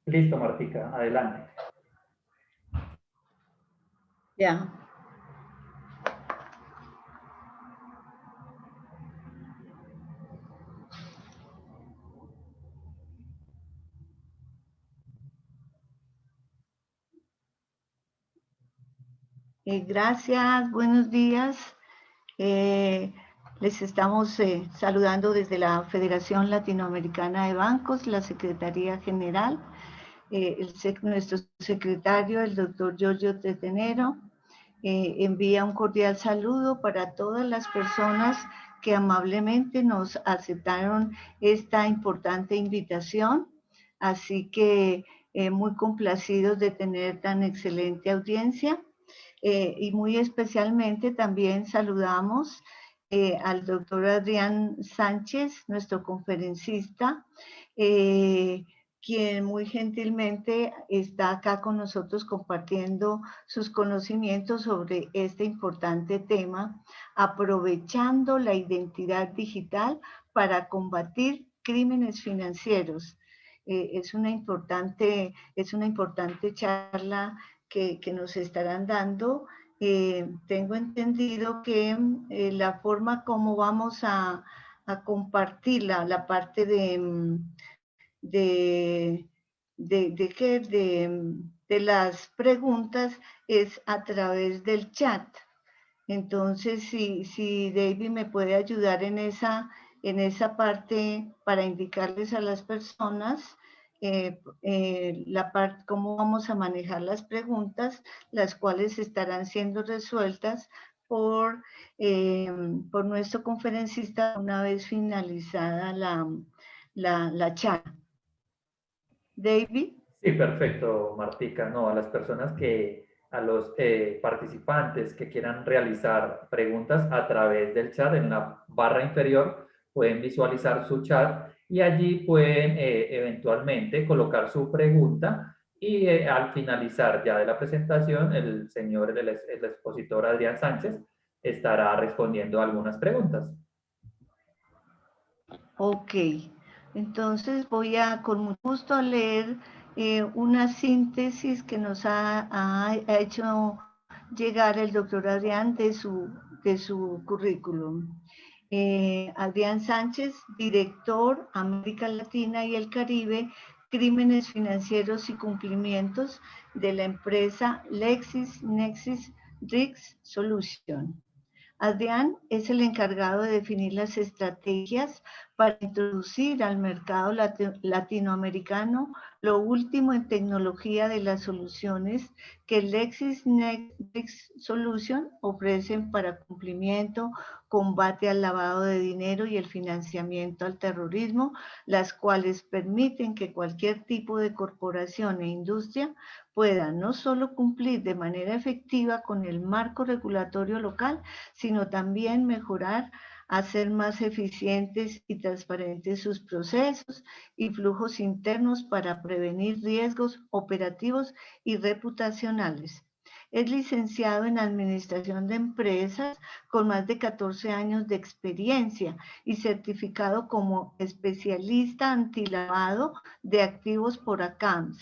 Listo, Martica, adelante. Ya. Gracias, buenos días. Les estamos saludando desde la Federación Latinoamericana de Bancos, la Secretaría General, nuestro secretario, el doctor Giorgio Tetenero, envía un cordial saludo para todas las personas que amablemente nos aceptaron esta importante invitación. Así que muy complacidos de tener tan excelente audiencia. Y muy especialmente también saludamos al doctor Adrián Sánchez, nuestro conferencista, quien muy gentilmente está acá con nosotros compartiendo sus conocimientos sobre este importante tema, aprovechando la identidad digital para combatir crímenes financieros. Es una importante charla que nos estarán dando. Tengo entendido que la forma como vamos a compartir la parte de las preguntas es a través del chat. Entonces, si David me puede ayudar en esa parte para indicarles a las personas cómo vamos a manejar las preguntas, las cuales estarán siendo resueltas por nuestro conferencista una vez finalizada la charla. David. Sí, perfecto, Martica. No, a las personas a los participantes que quieran realizar preguntas a través del chat, en la barra inferior pueden visualizar su chat y allí pueden eventualmente colocar su pregunta y al finalizar ya de la presentación, el expositor Adrián Sánchez estará respondiendo algunas preguntas. Ok, entonces voy con mucho gusto a leer una síntesis que nos ha hecho llegar el doctor Adrián de su currículum. Adrián Sánchez, director América Latina y el Caribe, Crímenes Financieros y Cumplimientos de la empresa LexisNexis Risk Solution. Adrián es el encargado de definir las estrategias para introducir al mercado latinoamericano lo último en tecnología de las soluciones que LexisNexis Solution ofrecen para cumplimiento, combate al lavado de dinero y el financiamiento al terrorismo, las cuales permiten que cualquier tipo de corporación e industria pueda no solo cumplir de manera efectiva con el marco regulatorio local, sino también mejorar, hacer más eficientes y transparentes sus procesos y flujos internos para prevenir riesgos operativos y reputacionales. Es licenciado en Administración de Empresas con más de 14 años de experiencia y certificado como especialista antilavado de activos por ACAMS.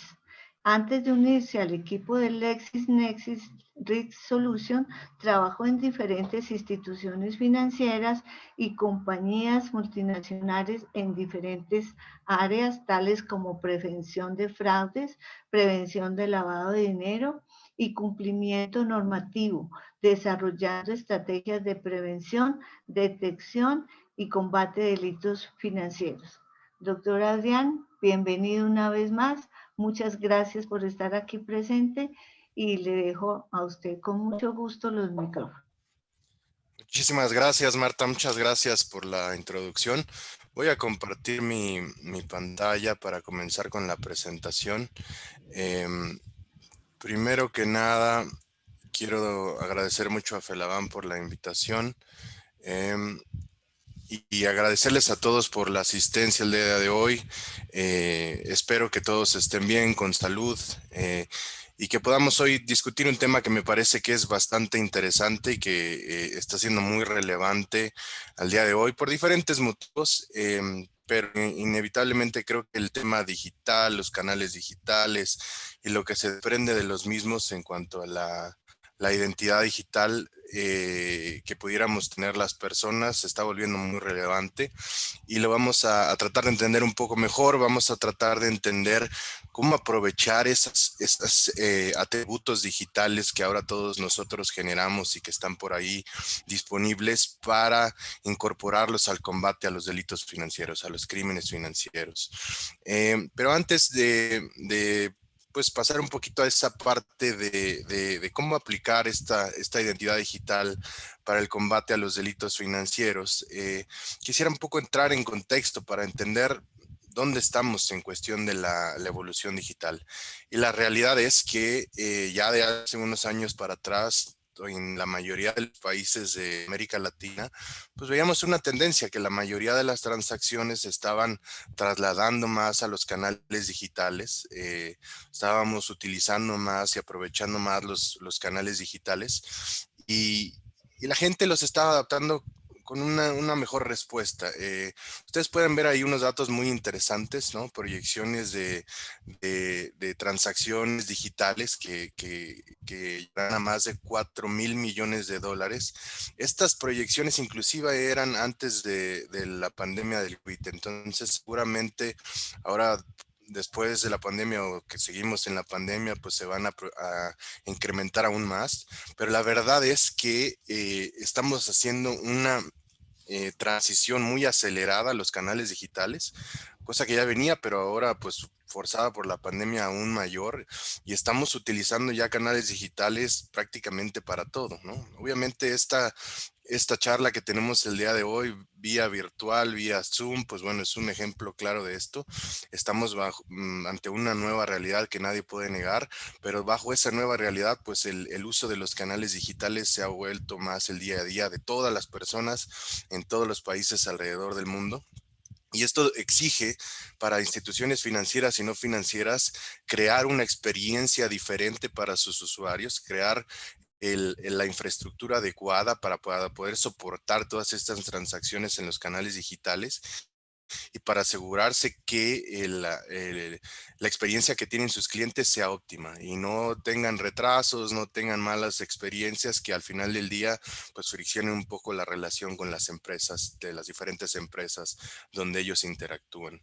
Antes de unirse al equipo de LexisNexis Risk Solution, trabajó en diferentes instituciones financieras y compañías multinacionales en diferentes áreas, tales como prevención de fraudes, prevención de lavado de dinero y cumplimiento normativo, desarrollando estrategias de prevención, detección y combate de delitos financieros. Doctor Adrián, bienvenido una vez más. Muchas gracias por estar aquí presente y le dejo a usted con mucho gusto los micrófonos. Muchísimas gracias, Marta. Muchas gracias por la introducción. Voy a compartir mi pantalla para comenzar con la presentación. Primero que nada, quiero agradecer mucho a FELABAN por la invitación y agradecerles a todos por la asistencia el día de hoy. Espero que todos estén bien, con salud, y que podamos hoy discutir un tema que me parece que es bastante interesante y que está siendo muy relevante al día de hoy por diferentes motivos. pero inevitablemente creo que el tema digital, los canales digitales y lo que se desprende de los mismos en cuanto a la identidad digital que pudiéramos tener las personas se está volviendo muy relevante, y lo vamos a tratar de entender un poco mejor. Vamos a tratar de entender cómo aprovechar esos atributos digitales que ahora todos nosotros generamos y que están por ahí disponibles para incorporarlos al combate a los delitos financieros, a los crímenes financieros. Pero antes de pues pasar un poquito a esa parte de cómo aplicar esta identidad digital para el combate a los delitos financieros, quisiera un poco entrar en contexto para entender dónde estamos en cuestión de la evolución digital. Y la realidad es que ya de hace unos años para atrás, en la mayoría de los países de América Latina, pues veíamos una tendencia que la mayoría de las transacciones se estaban trasladando más a los canales digitales. Estábamos utilizando más y aprovechando más los canales digitales, y, y la gente los estaba adaptando con una mejor respuesta. Ustedes pueden ver ahí unos datos muy interesantes, ¿no? Proyecciones de transacciones digitales que llegan a más de 4.000 millones de dólares. Estas proyecciones inclusive eran antes de la pandemia del COVID. Entonces, seguramente ahora, después de la pandemia, o que seguimos en la pandemia, pues se van a incrementar aún más. Pero la verdad es que estamos haciendo una transición muy acelerada a los canales digitales, cosa que ya venía, pero ahora pues forzada por la pandemia aún mayor, y estamos utilizando ya canales digitales prácticamente para todo, ¿no? Obviamente esta charla que tenemos el día de hoy, vía virtual, vía Zoom, pues bueno, es un ejemplo claro de esto. Estamos ante una nueva realidad que nadie puede negar, pero bajo esa nueva realidad, pues el uso de los canales digitales se ha vuelto más el día a día de todas las personas en todos los países alrededor del mundo. Y esto exige para instituciones financieras y no financieras crear una experiencia diferente para sus usuarios, crear la infraestructura adecuada para poder soportar todas estas transacciones en los canales digitales, y para asegurarse que la experiencia que tienen sus clientes sea óptima y no tengan retrasos, no tengan malas experiencias que al final del día pues friccionen un poco la relación con las empresas, de las diferentes empresas donde ellos interactúan.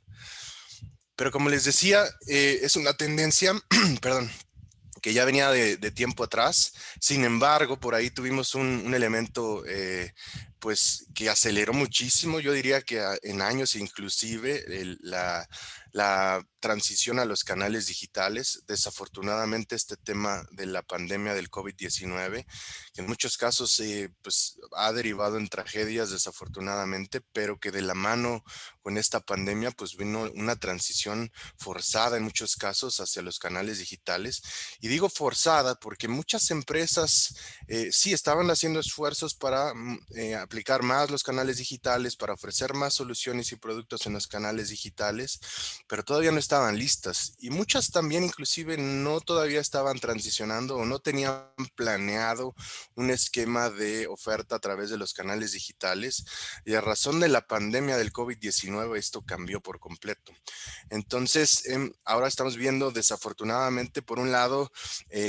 Pero como les decía, es una tendencia, perdón, que ya venía de tiempo atrás. Sin embargo, por ahí tuvimos un elemento pues que aceleró muchísimo, yo diría que en años inclusive, la transición a los canales digitales. Desafortunadamente, este tema de la pandemia del COVID-19, que en muchos casos pues ha derivado en tragedias desafortunadamente, pero que de la mano con esta pandemia pues vino una transición forzada en muchos casos hacia los canales digitales. Y digo forzada porque muchas empresas sí estaban haciendo esfuerzos para aplicar más los canales digitales, para ofrecer más soluciones y productos en los canales digitales, pero todavía no estaban listas. Y muchas también inclusive no todavía estaban transicionando o no tenían planeado un esquema de oferta a través de los canales digitales. Y a razón de la pandemia del COVID-19 esto cambió por completo. Entonces, ahora estamos viendo desafortunadamente, por un lado,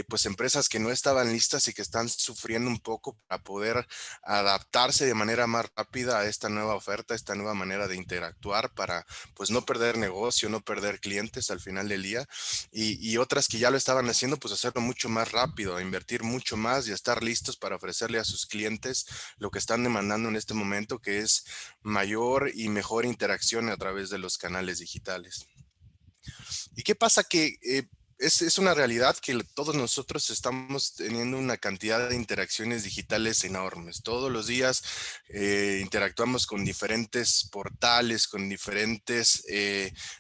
pues empresas que no estaban listas y que están sufriendo un poco para poder adaptarse de manera más rápida a esta nueva oferta, a esta nueva manera de interactuar, para pues no perder negocio, no perder clientes al final del día, y otras que ya lo estaban haciendo, pues hacerlo mucho más rápido, invertir mucho más y estar listos para ofrecerle a sus clientes lo que están demandando en este momento, que es mayor y mejor interacción a través de los canales digitales. ¿Y qué pasa? Que es una realidad que todos nosotros estamos teniendo una cantidad de interacciones digitales enormes. Todos los días interactuamos con diferentes portales, con diferentes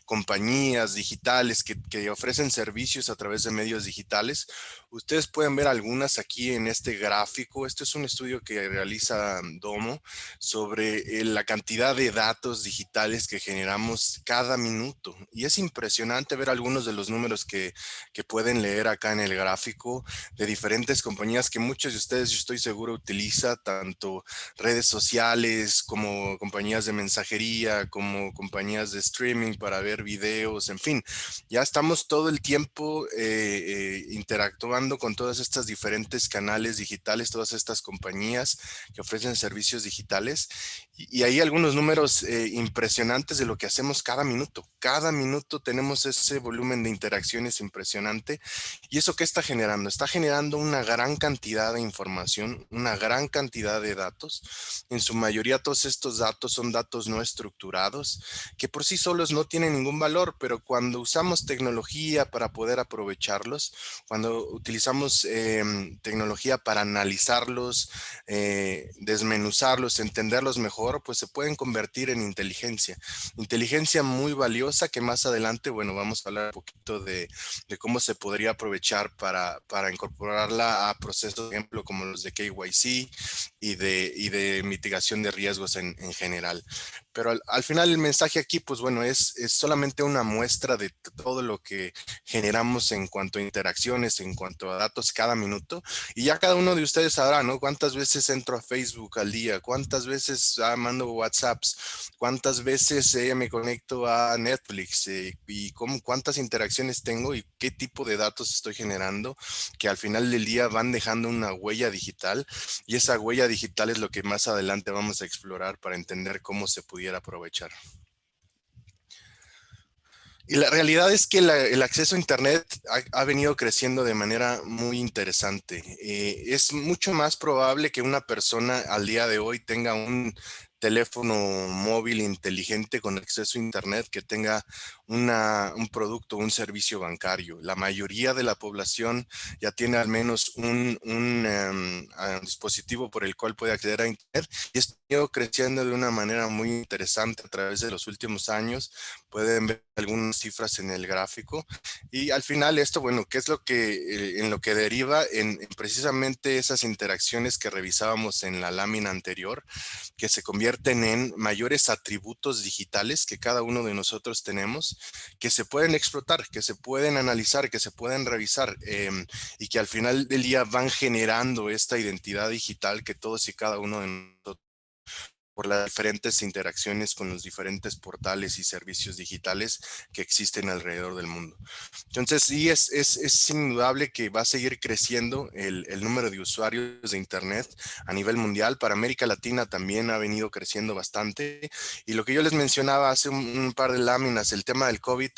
compañías digitales que ofrecen servicios a través de medios digitales. Ustedes pueden ver algunas aquí en este gráfico. Este es un estudio que realiza Domo sobre la cantidad de datos digitales que generamos cada minuto. Y es impresionante ver algunos de los números que que pueden leer acá en el gráfico de diferentes compañías que muchos de ustedes, yo estoy seguro, utiliza tanto redes sociales como compañías de mensajería, como compañías de streaming para ver videos, en fin, ya estamos todo el tiempo interactuando con todas estas diferentes canales digitales, todas estas compañías que ofrecen servicios digitales y hay algunos números impresionantes de lo que hacemos cada minuto. Cada minuto tenemos ese volumen de interacciones impresionante. ¿Y eso qué está generando? Está generando una gran cantidad de información, una gran cantidad de datos. En su mayoría todos estos datos son datos no estructurados, que por sí solos no tienen ningún valor, pero cuando usamos tecnología para poder aprovecharlos, cuando utilizamos tecnología para analizarlos, desmenuzarlos, entenderlos mejor, pues se pueden convertir en inteligencia. Inteligencia muy valiosa que más adelante, bueno, vamos a hablar un poquito de cómo se podría aprovechar para incorporarla a procesos, por ejemplo, como los de KYC y de mitigación de riesgos en general. Pero al final el mensaje aquí, pues bueno, es solamente una muestra de todo lo que generamos en cuanto a interacciones, en cuanto a datos cada minuto. Y ya cada uno de ustedes sabrá, ¿no? Cuántas veces entro a Facebook al día, cuántas veces mando WhatsApps, cuántas veces me conecto a Netflix y cuántas interacciones tengo y qué tipo de datos estoy generando, que al final del día van dejando una huella digital. Y esa huella digital es lo que más adelante vamos a explorar para entender cómo se pudiera aprovechar. Y la realidad es que el acceso a Internet ha venido creciendo de manera muy interesante. Es mucho más probable que una persona al día de hoy tenga un teléfono móvil inteligente con acceso a Internet que tenga un producto, un servicio bancario. La mayoría de la población ya tiene al menos un dispositivo por el cual puede acceder a Internet y está creciendo de una manera muy interesante a través de los últimos años. Pueden ver algunas cifras en el gráfico y al final esto, bueno, ¿qué es lo que en lo que deriva en precisamente esas interacciones que revisábamos en la lámina anterior, que se convierten en mayores atributos digitales que cada uno de nosotros tenemos, que se pueden explotar, que se pueden analizar, que se pueden revisar y que al final del día van generando esta identidad digital que todos y cada uno de nosotros por las diferentes interacciones con los diferentes portales y servicios digitales que existen alrededor del mundo. Entonces, sí, es indudable que va a seguir creciendo el número de usuarios de Internet a nivel mundial. Para América Latina también ha venido creciendo bastante. Y lo que yo les mencionaba hace un par de láminas, el tema del COVID,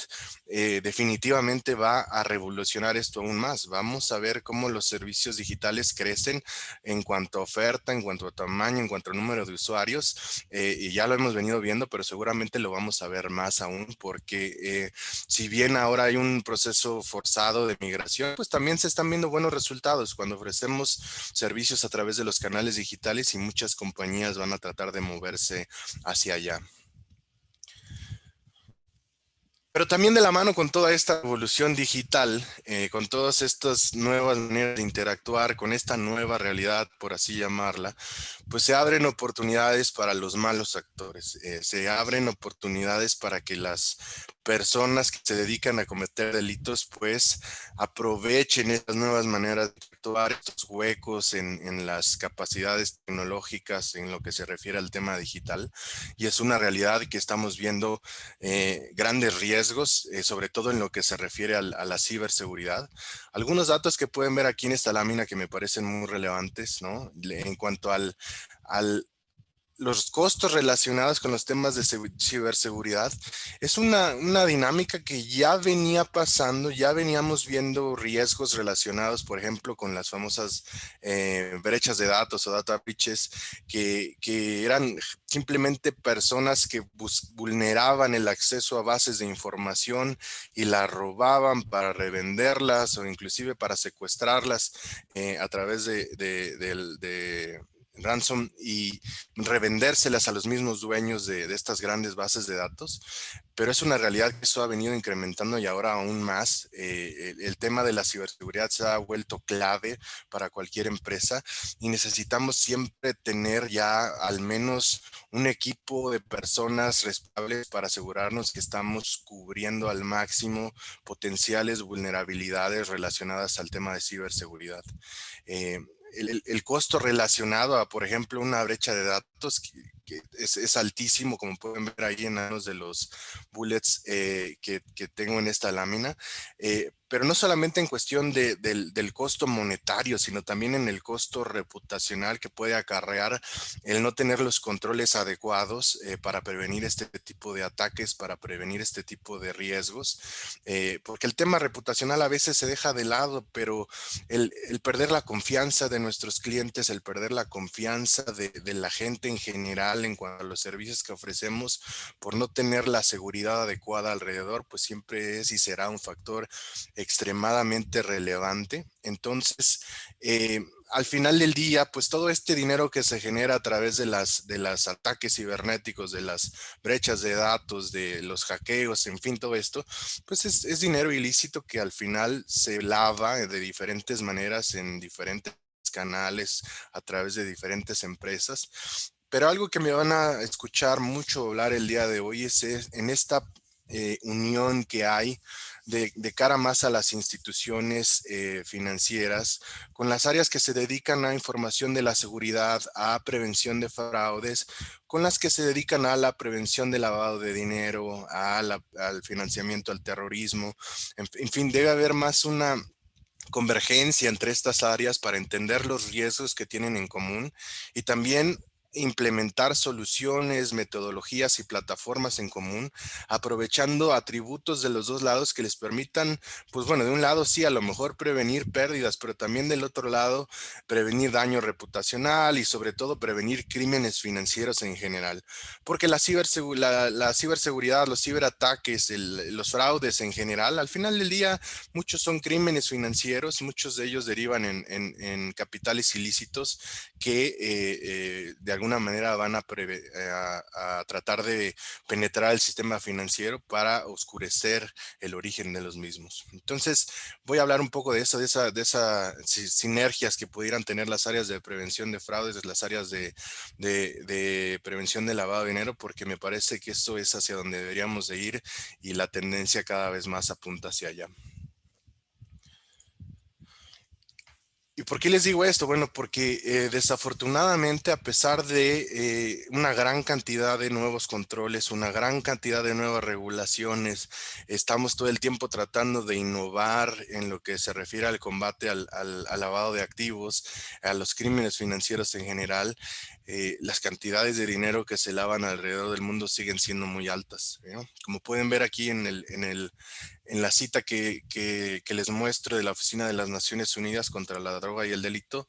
definitivamente va a revolucionar esto aún más. Vamos a ver cómo los servicios digitales crecen en cuanto a oferta, en cuanto a tamaño, en cuanto a número de usuarios. Y ya lo hemos venido viendo, pero seguramente lo vamos a ver más aún porque si bien ahora hay un proceso forzado de migración, pues también se están viendo buenos resultados cuando ofrecemos servicios a través de los canales digitales y muchas compañías van a tratar de moverse hacia allá. Pero también de la mano con toda esta evolución digital, con todas estas nuevas maneras de interactuar, con esta nueva realidad, por así llamarla, pues se abren oportunidades para los malos actores, se abren oportunidades para que las personas que se dedican a cometer delitos, pues aprovechen estas nuevas maneras de actuar, estos huecos en las capacidades tecnológicas en lo que se refiere al tema digital. Y es una realidad que estamos viendo grandes riesgos, sobre todo en lo que se refiere a la ciberseguridad. Algunos datos que pueden ver aquí en esta lámina que me parecen muy relevantes, ¿no? En cuanto los costos relacionados con los temas de ciberseguridad, es una dinámica que ya venía pasando, ya veníamos viendo riesgos relacionados, por ejemplo, con las famosas brechas de datos o data breaches, que eran simplemente personas que vulneraban el acceso a bases de información y las robaban para revenderlas o inclusive para secuestrarlas a través de ransom y revendérselas a los mismos dueños de estas grandes bases de datos, pero es una realidad que eso ha venido incrementando y ahora aún más. El tema de la ciberseguridad se ha vuelto clave para cualquier empresa y necesitamos siempre tener ya al menos un equipo de personas responsables para asegurarnos que estamos cubriendo al máximo potenciales vulnerabilidades relacionadas al tema de ciberseguridad. Eh, el costo relacionado a, por ejemplo, una brecha de datos que es altísimo, como pueden ver ahí en algunos de los bullets que tengo en esta lámina, pero no solamente en cuestión del costo monetario, sino también en el costo reputacional que puede acarrear el no tener los controles adecuados para prevenir este tipo de ataques, para prevenir este tipo de riesgos, porque el tema reputacional a veces se deja de lado, pero el perder la confianza de nuestros clientes, el perder la confianza de la gente en general en cuanto a los servicios que ofrecemos, por no tener la seguridad adecuada alrededor, pues siempre es y será un factor extremadamente relevante. Entonces, al final del día, pues todo este dinero que se genera a través de las ataques cibernéticos, de las brechas de datos, de los hackeos, en fin, todo esto, pues es dinero ilícito que al final se lava de diferentes maneras en diferentes canales a través de diferentes empresas. Pero algo que me van a escuchar mucho hablar el día de hoy es en esta unión que hay de cara más a las instituciones financieras, con las áreas que se dedican a información de la seguridad, a prevención de fraudes, con las que se dedican a la prevención de lavado de dinero, al financiamiento al terrorismo. En fin, debe haber más una convergencia entre estas áreas para entender los riesgos que tienen en común y también implementar soluciones, metodologías y plataformas en común, aprovechando atributos de los dos lados que les permitan, pues bueno, de un lado sí, a lo mejor prevenir pérdidas, pero también del otro lado prevenir daño reputacional y sobre todo prevenir crímenes financieros en general. Porque la ciberseguridad, los ciberataques, los fraudes en general, al final del día, muchos son crímenes financieros, muchos de ellos derivan en capitales ilícitos que de alguna manera van a tratar de penetrar el sistema financiero para oscurecer el origen de los mismos. Entonces, voy a hablar un poco de eso, de esas sinergias que pudieran tener las áreas de prevención de fraudes, las áreas de prevención de lavado de dinero, porque me parece que esto es hacia donde deberíamos de ir y la tendencia cada vez más apunta hacia allá. ¿Y por qué les digo esto? Bueno, porque desafortunadamente, a pesar de una gran cantidad de nuevos controles, una gran cantidad de nuevas regulaciones, estamos todo el tiempo tratando de innovar en lo que se refiere al combate al lavado de activos, a los crímenes financieros en general. Las cantidades de dinero que se lavan alrededor del mundo siguen siendo muy altas, ¿no? Como pueden ver aquí en la cita que les muestro de la Oficina de las Naciones Unidas contra la Droga y el Delito,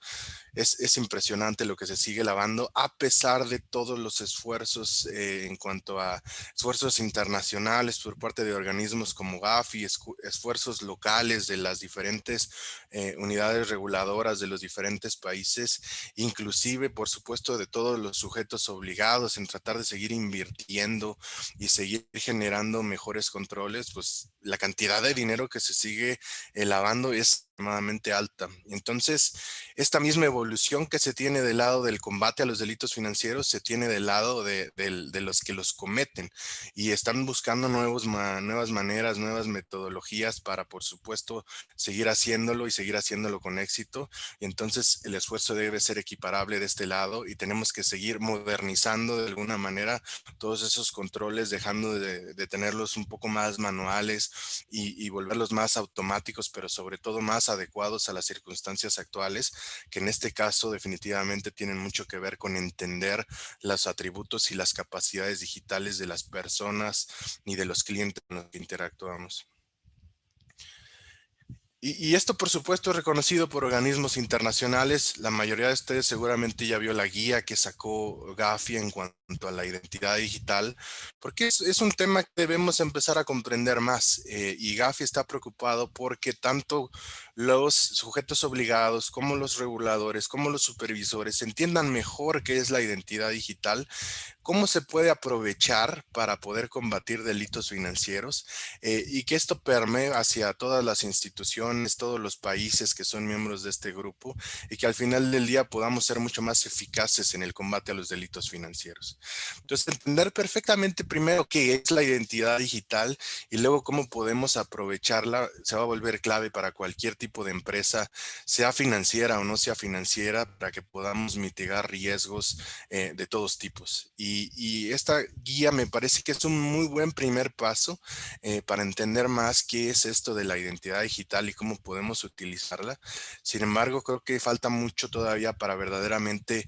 es impresionante lo que se sigue lavando a pesar de todos los esfuerzos en cuanto a esfuerzos internacionales por parte de organismos como Gafi, esfuerzos locales de las diferentes unidades reguladoras de los diferentes países, inclusive por supuesto de todos los sujetos obligados en tratar de seguir invirtiendo y seguir generando mejores controles. Pues la cantidad de dinero que se sigue lavando es extremadamente alta. Entonces, esta misma evolución que se tiene del lado del combate a los delitos financieros se tiene del lado de los que los cometen y están buscando nuevas maneras, nuevas metodologías para, por supuesto, seguir haciéndolo y seguir haciéndolo con éxito. Y entonces el esfuerzo debe ser equiparable de este lado y tenemos que seguir modernizando de alguna manera todos esos controles, dejando de tenerlos un poco más manuales y volverlos más automáticos, pero sobre todo más adecuados a las circunstancias actuales, que en este caso definitivamente tienen mucho que ver con entender los atributos y las capacidades digitales de las personas y de los clientes con los que interactuamos. Y esto, por supuesto, es reconocido por organismos internacionales. La mayoría de ustedes seguramente ya vio la guía que sacó Gafi en cuanto a la identidad digital, porque es un tema que debemos empezar a comprender más. Y Gafi está preocupado porque tanto los sujetos obligados, como los reguladores, como los supervisores entiendan mejor qué es la identidad digital, cómo se puede aprovechar para poder combatir delitos financieros y que esto permee hacia todas las instituciones regiones, todos los países que son miembros de este grupo y que al final del día podamos ser mucho más eficaces en el combate a los delitos financieros. Entonces, entender perfectamente primero qué es la identidad digital y luego cómo podemos aprovecharla se va a volver clave para cualquier tipo de empresa, sea financiera o no sea financiera, para que podamos mitigar riesgos de todos tipos. Y esta guía me parece que es un muy buen primer paso para entender más qué es esto de la identidad digital y cómo podemos utilizarla. Sin embargo, creo que falta mucho todavía para verdaderamente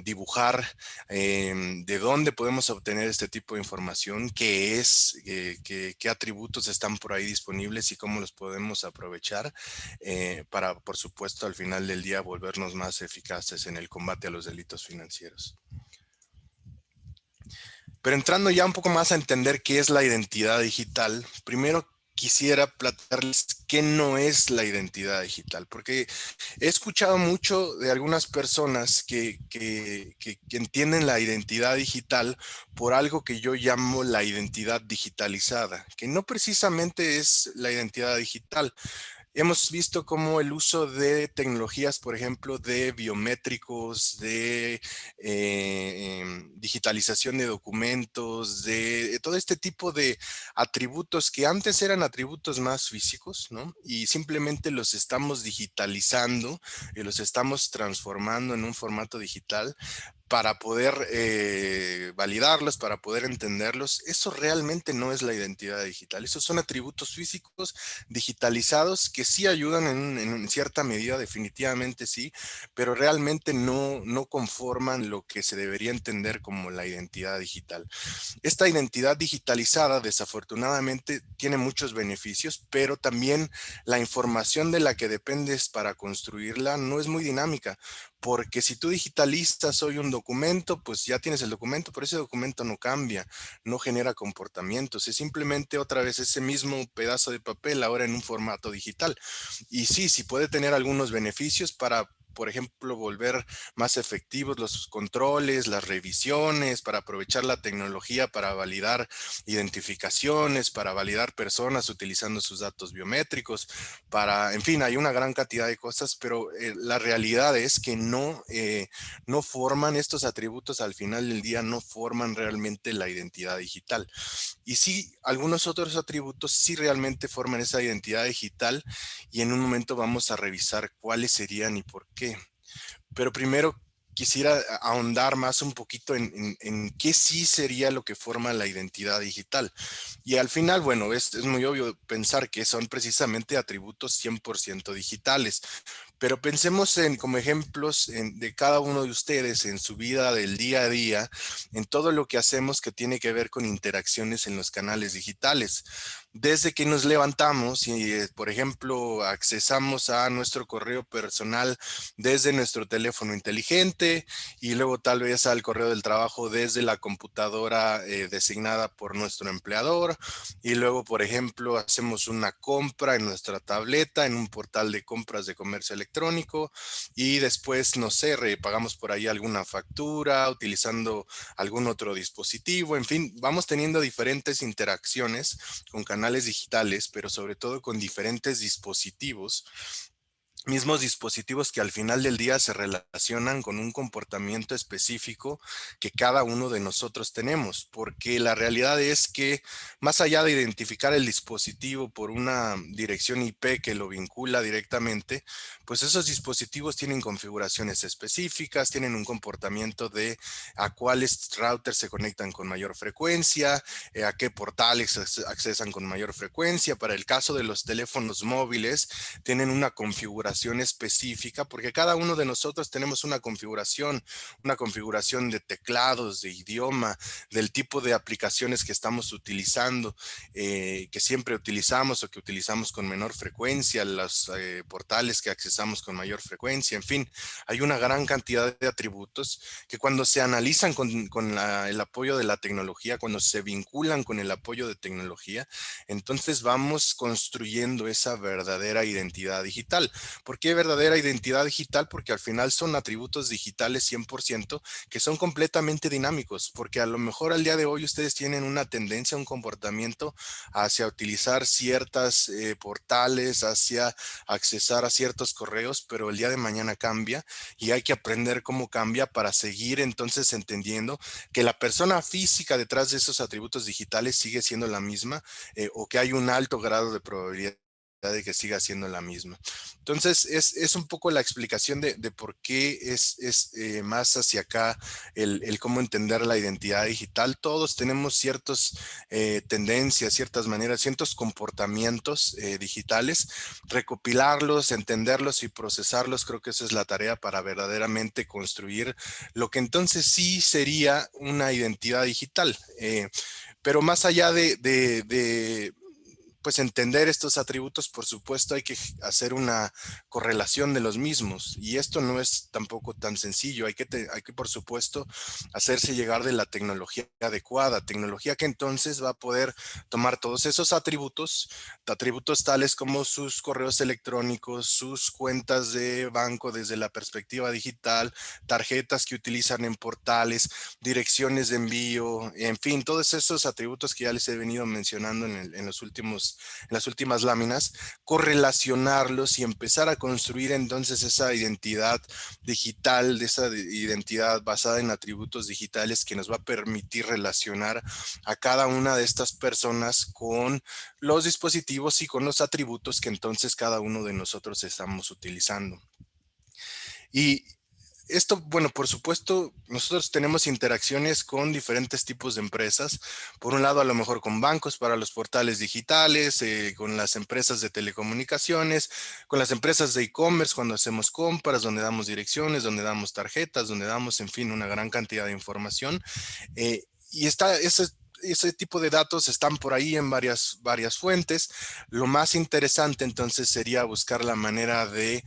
dibujar de dónde podemos obtener este tipo de información, qué es, qué atributos están por ahí disponibles y cómo los podemos aprovechar para, por supuesto, al final del día volvernos más eficaces en el combate a los delitos financieros. Pero entrando ya un poco más a entender qué es la identidad digital, primero quisiera platicarles qué no es la identidad digital, porque he escuchado mucho de algunas personas que entienden la identidad digital por algo que yo llamo la identidad digitalizada, que no precisamente es la identidad digital. Hemos visto cómo el uso de tecnologías, por ejemplo, de biométricos, de digitalización de documentos, de todo este tipo de atributos que antes eran atributos más físicos, ¿no? Y simplemente los estamos digitalizando y los estamos transformando en un formato digital para poder validarlos, para poder entenderlos. Eso realmente no es la identidad digital. Esos son atributos físicos digitalizados que sí ayudan en cierta medida, definitivamente sí, pero realmente no conforman lo que se debería entender como la identidad digital. Esta identidad digitalizada, desafortunadamente, tiene muchos beneficios, pero también la información de la que dependes para construirla no es muy dinámica, porque si tú digitalizas hoy un documento, pues ya tienes el documento, pero ese documento no cambia, no genera comportamientos, es simplemente otra vez ese mismo pedazo de papel ahora en un formato digital. Y sí puede tener algunos beneficios para, por ejemplo, volver más efectivos los controles, las revisiones, para aprovechar la tecnología para validar identificaciones, para validar personas utilizando sus datos biométricos, para, en fin, hay una gran cantidad de cosas, pero la realidad es que no forman estos atributos al final del día, no forman realmente la identidad digital. Y sí, algunos otros atributos sí realmente forman esa identidad digital y en un momento vamos a revisar cuáles serían y por qué. Pero primero quisiera ahondar más un poquito en qué sí sería lo que forma la identidad digital. Y al final, bueno, es muy obvio pensar que son precisamente atributos 100% digitales. Pero pensemos en como ejemplos de cada uno de ustedes en su vida del día a día, en todo lo que hacemos que tiene que ver con interacciones en los canales digitales. Desde que nos levantamos y, por ejemplo, accesamos a nuestro correo personal desde nuestro teléfono inteligente y luego tal vez al correo del trabajo desde la computadora designada por nuestro empleador y luego, por ejemplo, hacemos una compra en nuestra tableta en un portal de compras de comercio electrónico y después, no sé, pagamos por ahí alguna factura utilizando algún otro dispositivo. En fin, vamos teniendo diferentes interacciones con canales digitales, pero sobre todo con diferentes dispositivos, mismos dispositivos que al final del día se relacionan con un comportamiento específico que cada uno de nosotros tenemos, porque la realidad es que más allá de identificar el dispositivo por una dirección IP que lo vincula directamente, pues esos dispositivos tienen configuraciones específicas, tienen un comportamiento de a cuáles routers se conectan con mayor frecuencia, a qué portales accesan con mayor frecuencia. Para el caso de los teléfonos móviles, tienen una configuración específica, porque cada uno de nosotros tenemos una configuración de teclados, de idioma, del tipo de aplicaciones que estamos utilizando, que siempre utilizamos o que utilizamos con menor frecuencia, los portales que accesamos con mayor frecuencia, en fin, hay una gran cantidad de atributos que cuando se analizan con el apoyo de la tecnología, cuando se vinculan con el apoyo de tecnología, entonces vamos construyendo esa verdadera identidad digital. ¿Por qué verdadera identidad digital? Porque al final son atributos digitales 100% que son completamente dinámicos, porque a lo mejor al día de hoy ustedes tienen una tendencia, un comportamiento hacia utilizar ciertas portales, hacia accesar a ciertos correos, pero el día de mañana cambia y hay que aprender cómo cambia para seguir entonces entendiendo que la persona física detrás de esos atributos digitales sigue siendo la misma, o que hay un alto grado de probabilidad de que siga siendo la misma. Entonces, es un poco la explicación de por qué es más hacia acá el cómo entender la identidad digital. Todos tenemos ciertas tendencias, ciertas maneras, ciertos comportamientos digitales. Recopilarlos, entenderlos y procesarlos, creo que esa es la tarea para verdaderamente construir lo que entonces sí sería una identidad digital. Pero más allá de pues entender estos atributos, por supuesto, hay que hacer una correlación de los mismos. Y esto no es tampoco tan sencillo. Hay que, por supuesto, hacerse llegar de la tecnología adecuada. Tecnología que entonces va a poder tomar todos esos atributos tales como sus correos electrónicos, sus cuentas de banco desde la perspectiva digital, tarjetas que utilizan en portales, direcciones de envío, en fin, todos esos atributos que ya les he venido mencionando en las últimas láminas, correlacionarlos y empezar a construir entonces esa identidad digital, de esa identidad basada en atributos digitales que nos va a permitir relacionar a cada una de estas personas con los dispositivos y con los atributos que entonces cada uno de nosotros estamos utilizando. Y esto, bueno, por supuesto, nosotros tenemos interacciones con diferentes tipos de empresas. Por un lado, a lo mejor con bancos para los portales digitales, con las empresas de telecomunicaciones, con las empresas de e-commerce cuando hacemos compras, donde damos direcciones, donde damos tarjetas, donde damos, en fin, una gran cantidad de información. Y ese tipo de datos están por ahí en varias fuentes. Lo más interesante entonces sería buscar la manera de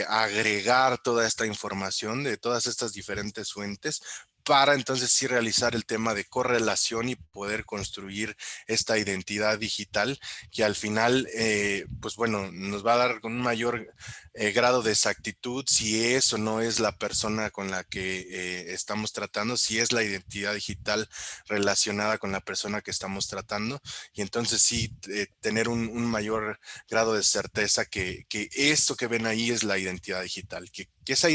agregar toda esta información de todas estas diferentes fuentes para entonces sí realizar el tema de correlación y poder construir esta identidad digital que al final, pues bueno, nos va a dar un mayor grado de exactitud si es o no es la persona con la que estamos tratando, si es la identidad digital relacionada con la persona que estamos tratando, y entonces sí tener un mayor grado de certeza que esto que ven ahí es la identidad digital, que esa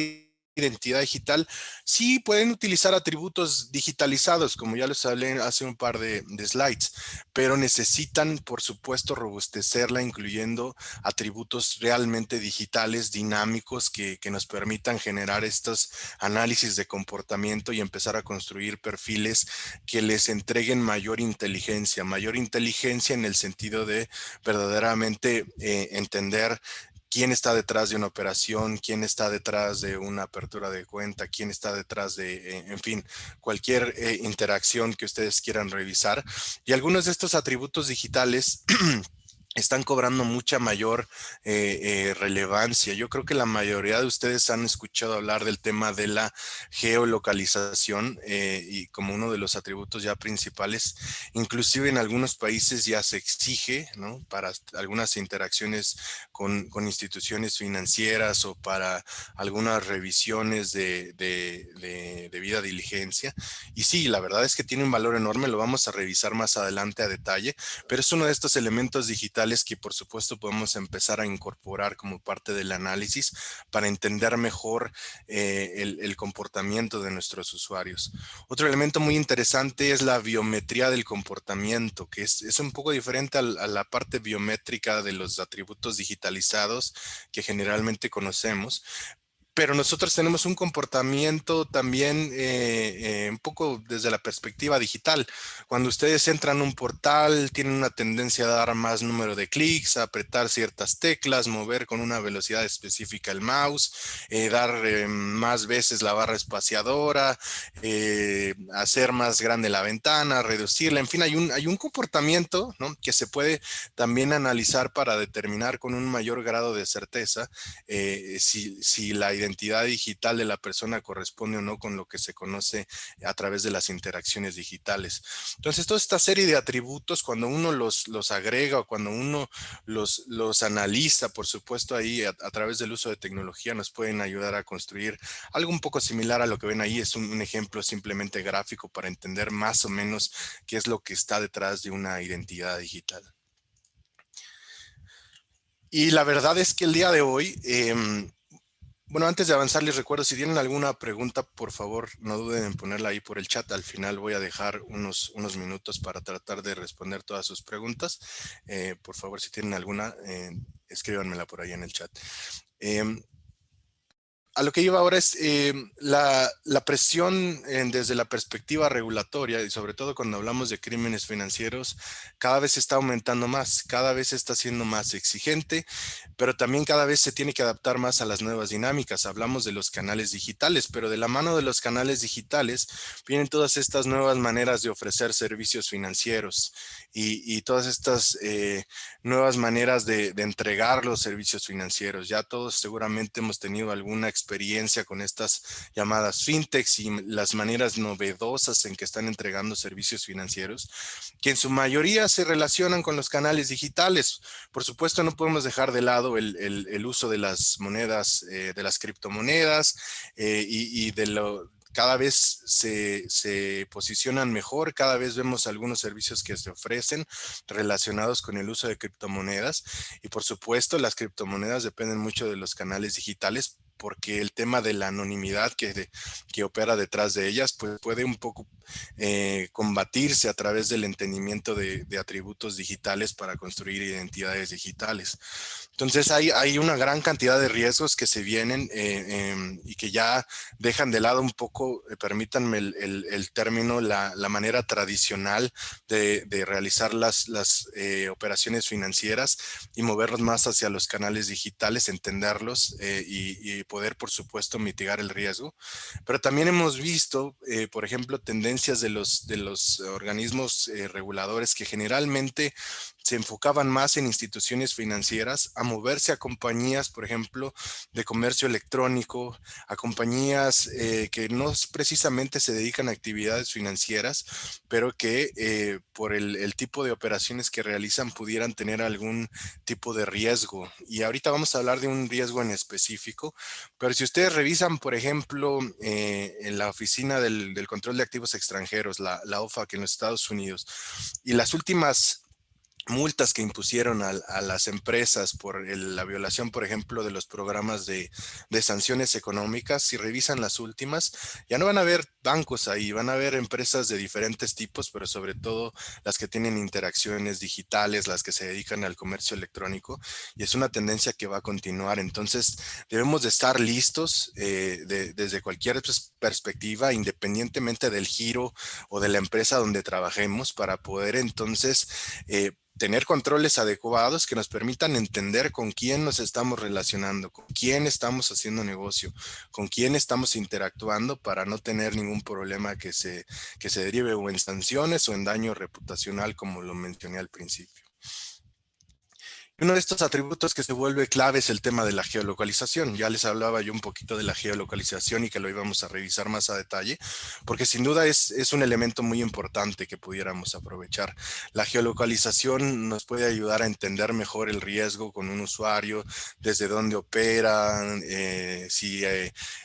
identidad digital, sí pueden utilizar atributos digitalizados, como ya les hablé hace un par de slides, pero necesitan, por supuesto, robustecerla, incluyendo atributos realmente digitales, dinámicos, que nos permitan generar estos análisis de comportamiento y empezar a construir perfiles que les entreguen mayor inteligencia en el sentido de verdaderamente entender quién está detrás de una operación, quién está detrás de una apertura de cuenta, quién está detrás de, en fin, cualquier interacción que ustedes quieran revisar. Y algunos de estos atributos digitales están cobrando mucha mayor relevancia. Yo creo que la mayoría de ustedes han escuchado hablar del tema de la geolocalización y como uno de los atributos ya principales. Inclusive en algunos países ya se exige, ¿no?, para algunas interacciones con instituciones financieras o para algunas revisiones de debida diligencia. Y sí, la verdad es que tiene un valor enorme. Lo vamos a revisar más adelante a detalle, pero es uno de estos elementos digitales que por supuesto podemos empezar a incorporar como parte del análisis para entender mejor el comportamiento de nuestros usuarios. Otro elemento muy interesante es la biometría del comportamiento, que es un poco diferente a la parte biométrica de los atributos digitalizados que generalmente conocemos. Pero nosotros tenemos un comportamiento también un poco desde la perspectiva digital. Cuando ustedes entran a un portal, tienen una tendencia a dar más número de clics, a apretar ciertas teclas, mover con una velocidad específica el mouse, dar más veces la barra espaciadora, hacer más grande la ventana, reducirla. En fin, hay un comportamiento, ¿no?, que se puede también analizar para determinar con un mayor grado de certeza si la identidad digital de la persona corresponde o no con lo que se conoce a través de las interacciones digitales. Entonces, toda esta serie de atributos, cuando uno los agrega o cuando uno los analiza, por supuesto, ahí a través del uso de tecnología nos pueden ayudar a construir algo un poco similar a lo que ven ahí. Es un ejemplo simplemente gráfico para entender más o menos qué es lo que está detrás de una identidad digital. Y la verdad es que el día de hoy, bueno, antes de avanzar, les recuerdo, si tienen alguna pregunta, por favor, no duden en ponerla ahí por el chat. Al final voy a dejar unos minutos para tratar de responder todas sus preguntas. Por favor, si tienen alguna, escríbanmela por ahí en el chat. A lo que iba ahora es la presión desde la perspectiva regulatoria, y sobre todo cuando hablamos de crímenes financieros, cada vez está aumentando más, cada vez está siendo más exigente, pero también cada vez se tiene que adaptar más a las nuevas dinámicas. Hablamos de los canales digitales, pero de la mano de los canales digitales vienen todas estas nuevas maneras de ofrecer servicios financieros y todas estas nuevas maneras de entregar los servicios financieros. Ya todos seguramente hemos tenido alguna experiencia con estas llamadas fintechs y las maneras novedosas en que están entregando servicios financieros, que en su mayoría se relacionan con los canales digitales. Por supuesto, no podemos dejar de lado el uso de las monedas, de las criptomonedas y de lo cada vez se posicionan mejor, cada vez vemos algunos servicios que se ofrecen relacionados con el uso de criptomonedas y por supuesto las criptomonedas dependen mucho de los canales digitales porque el tema de la anonimidad que opera detrás de ellas pues puede un poco combatirse a través del entendimiento de atributos digitales para construir identidades digitales. Entonces hay una gran cantidad de riesgos que se vienen y que ya dejan de lado un poco, permítanme el término, la manera tradicional de realizar las operaciones financieras y movernos más hacia los canales digitales, entenderlos y poder, por supuesto, mitigar el riesgo. Pero también hemos visto, por ejemplo, tendencias de los organismos reguladores que generalmente se enfocaban más en instituciones financieras a moverse a compañías, por ejemplo, de comercio electrónico, a compañías que no precisamente se dedican a actividades financieras, pero que por el tipo de operaciones que realizan pudieran tener algún tipo de riesgo. Y ahorita vamos a hablar de un riesgo en específico, pero si ustedes revisan, por ejemplo, en la Oficina del Control de Activos Extranjeros, la OFAC en los Estados Unidos, y las últimas multas que impusieron a las empresas por la violación, por ejemplo, de los programas de sanciones económicas, si revisan las últimas, ya no van a ver bancos ahí, van a ver empresas de diferentes tipos, pero sobre todo las que tienen interacciones digitales, las que se dedican al comercio electrónico, y es una tendencia que va a continuar. Entonces, debemos de estar listos desde cualquier perspectiva, independientemente del giro o de la empresa donde trabajemos, para poder entonces tener controles adecuados que nos permitan entender con quién nos estamos relacionando, con quién estamos haciendo negocio, con quién estamos interactuando para no tener ningún problema que se derive o en sanciones o en daño reputacional, como lo mencioné al principio. Uno de estos atributos que se vuelve clave es el tema de la geolocalización. Ya les hablaba yo un poquito de la geolocalización y que lo íbamos a revisar más a detalle, porque sin duda es un elemento muy importante que pudiéramos aprovechar. La geolocalización nos puede ayudar a entender mejor el riesgo con un usuario, desde dónde opera, si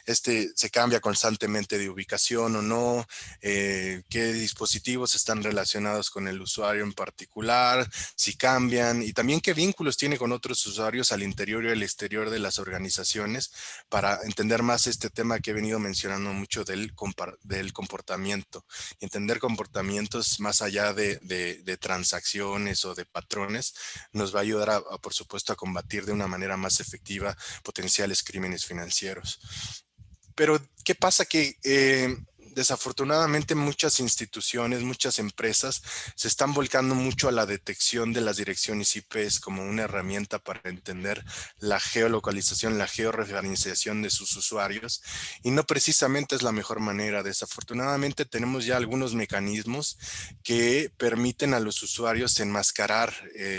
se cambia constantemente de ubicación o no, qué dispositivos están relacionados con el usuario en particular, si cambian y también qué vínculos tiene con otros usuarios al interior y al exterior de las organizaciones para entender más este tema que he venido mencionando mucho del comportamiento. Entender comportamientos más allá de transacciones o de patrones nos va a ayudar por supuesto, a combatir de una manera más efectiva potenciales crímenes financieros. Pero, ¿qué pasa? Que desafortunadamente muchas instituciones, muchas empresas se están volcando mucho a la detección de las direcciones IPs como una herramienta para entender la geolocalización, la georreferenciación de sus usuarios, y no precisamente es la mejor manera. Desafortunadamente tenemos ya algunos mecanismos que permiten a los usuarios enmascarar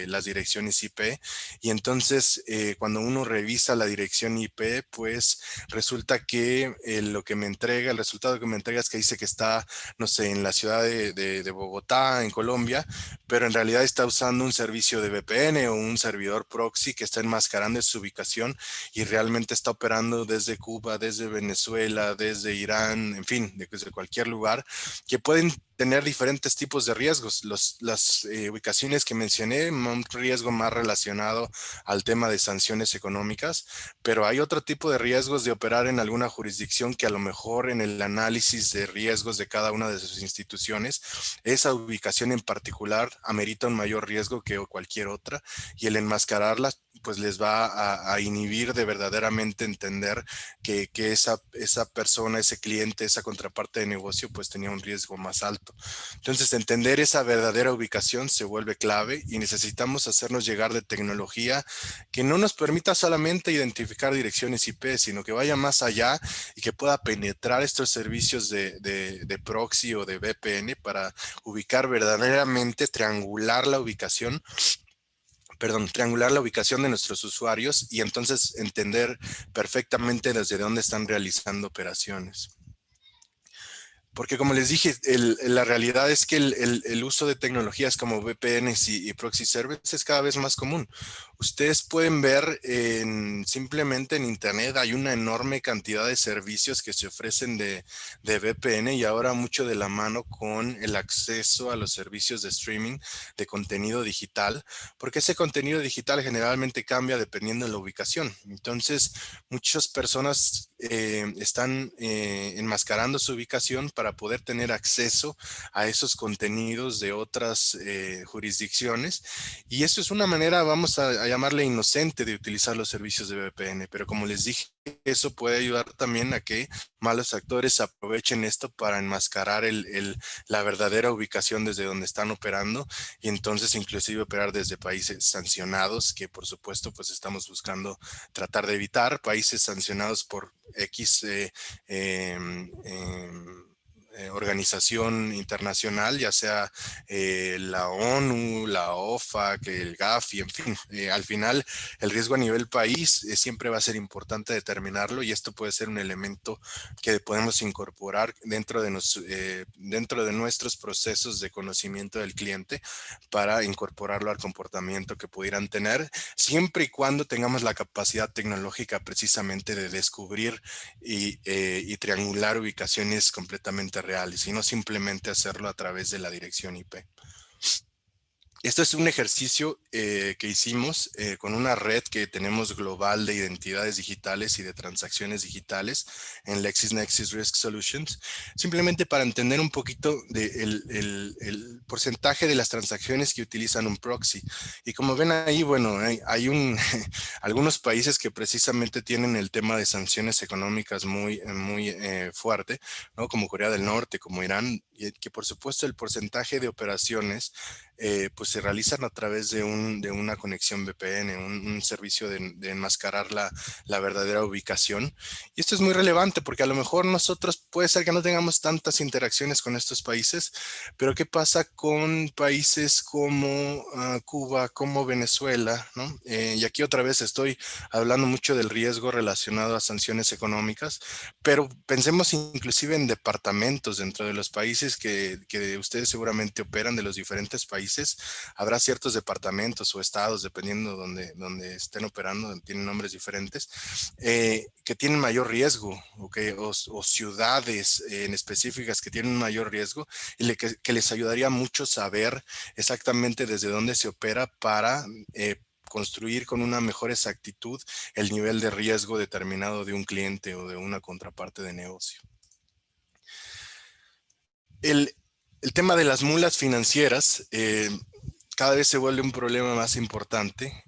las direcciones IP, y entonces cuando uno revisa la dirección IP, pues resulta que lo que me entrega, el resultado que me entrega es que dice que está, no sé, en la ciudad de Bogotá, en Colombia, pero en realidad está usando un servicio de VPN o un servidor proxy que está enmascarando su ubicación y realmente está operando desde Cuba, desde Venezuela, desde Irán, en fin, desde cualquier lugar, que pueden tener diferentes tipos de riesgos. Las ubicaciones que mencioné, un riesgo más relacionado al tema de sanciones económicas, pero hay otro tipo de riesgos de operar en alguna jurisdicción que a lo mejor en el análisis de riesgos de cada una de sus instituciones, esa ubicación en particular amerita un mayor riesgo que cualquier otra, y el enmascararla pues les va a inhibir de verdaderamente entender que esa persona, ese cliente, esa contraparte de negocio pues tenía un riesgo más alto. Entonces entender esa verdadera ubicación se vuelve clave, y necesitamos hacernos llegar de tecnología que no nos permita solamente identificar direcciones IP, sino que vaya más allá y que pueda penetrar estos servicios de proxy o de VPN para ubicar verdaderamente, triangular la ubicación de nuestros usuarios, y entonces entender perfectamente desde dónde están realizando operaciones. Porque como les dije, la realidad es que el uso de tecnologías como VPNs y proxy servers es cada vez más común. Ustedes pueden ver simplemente en internet hay una enorme cantidad de servicios que se ofrecen de VPN, y ahora mucho de la mano con el acceso a los servicios de streaming de contenido digital, porque ese contenido digital generalmente cambia dependiendo de la ubicación. Entonces, muchas personas están enmascarando su ubicación para poder tener acceso a esos contenidos de otras jurisdicciones, y eso es una manera, vamos a llamarle inocente, de utilizar los servicios de VPN, pero como les dije, eso puede ayudar también a que malos actores aprovechen esto para enmascarar la verdadera ubicación desde donde están operando, y entonces inclusive operar desde países sancionados, que por supuesto pues estamos buscando tratar de evitar, países sancionados por X organización internacional, ya sea la ONU, la OFAC, el GAFI, en fin. Al final, el riesgo a nivel país siempre va a ser importante determinarlo, y esto puede ser un elemento que podemos incorporar dentro de nuestros procesos de conocimiento del cliente para incorporarlo al comportamiento que pudieran tener, siempre y cuando tengamos la capacidad tecnológica precisamente de descubrir y triangular ubicaciones completamente reales, y no simplemente hacerlo a través de la dirección IP. Esto es un ejercicio que hicimos con una red que tenemos global de identidades digitales y de transacciones digitales en LexisNexis Risk Solutions, simplemente para entender un poquito el porcentaje de las transacciones que utilizan un proxy. Y como ven ahí, bueno, hay algunos países que precisamente tienen el tema de sanciones económicas muy fuerte, ¿no? Como Corea del Norte, como Irán, y que por supuesto el porcentaje de operaciones pues se realizan a través de una conexión VPN, un servicio de enmascarar la verdadera ubicación. Y esto es muy relevante porque a lo mejor nosotros puede ser que no tengamos tantas interacciones con estos países, pero ¿qué pasa con países como Cuba, como Venezuela, ¿no? Y aquí otra vez estoy hablando mucho del riesgo relacionado a sanciones económicas, pero pensemos inclusive en departamentos dentro de los países que ustedes seguramente operan, de los diferentes países. Habrá ciertos departamentos o estados, dependiendo donde estén operando, tienen nombres diferentes, que tienen mayor riesgo, o ciudades en específicas que tienen un mayor riesgo, y que les ayudaría mucho saber exactamente desde dónde se opera para construir con una mejor exactitud el nivel de riesgo determinado de un cliente o de una contraparte de negocio. El tema de las mulas financieras cada vez se vuelve un problema más importante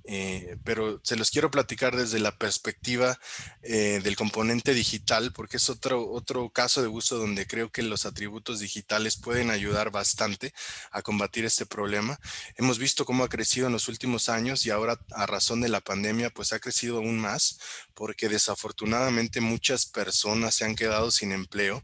pero se los quiero platicar desde la perspectiva del componente digital, porque es otro caso de uso donde creo que los atributos digitales pueden ayudar bastante a combatir este problema. Hemos visto cómo ha crecido en los últimos años y ahora a razón de la pandemia pues ha crecido aún más, porque desafortunadamente muchas personas se han quedado sin empleo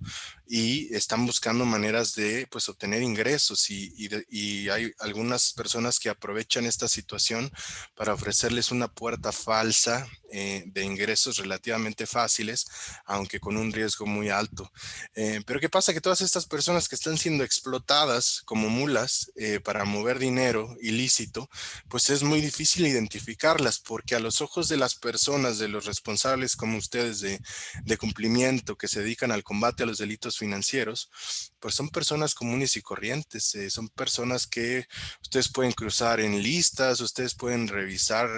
y están buscando maneras de pues obtener ingresos y hay algunas personas que aprovechan esta situación para ofrecerles una puerta falsa de ingresos relativamente fáciles, aunque con un riesgo muy alto. Pero ¿qué pasa? Que todas estas personas que están siendo explotadas como mulas para mover dinero ilícito, pues es muy difícil identificarlas, porque a los ojos de las personas, de los responsables como ustedes de cumplimiento que se dedican al combate a los delitos financieros, pues son personas comunes y corrientes, son personas que ustedes pueden cruzar en listas, ustedes pueden revisar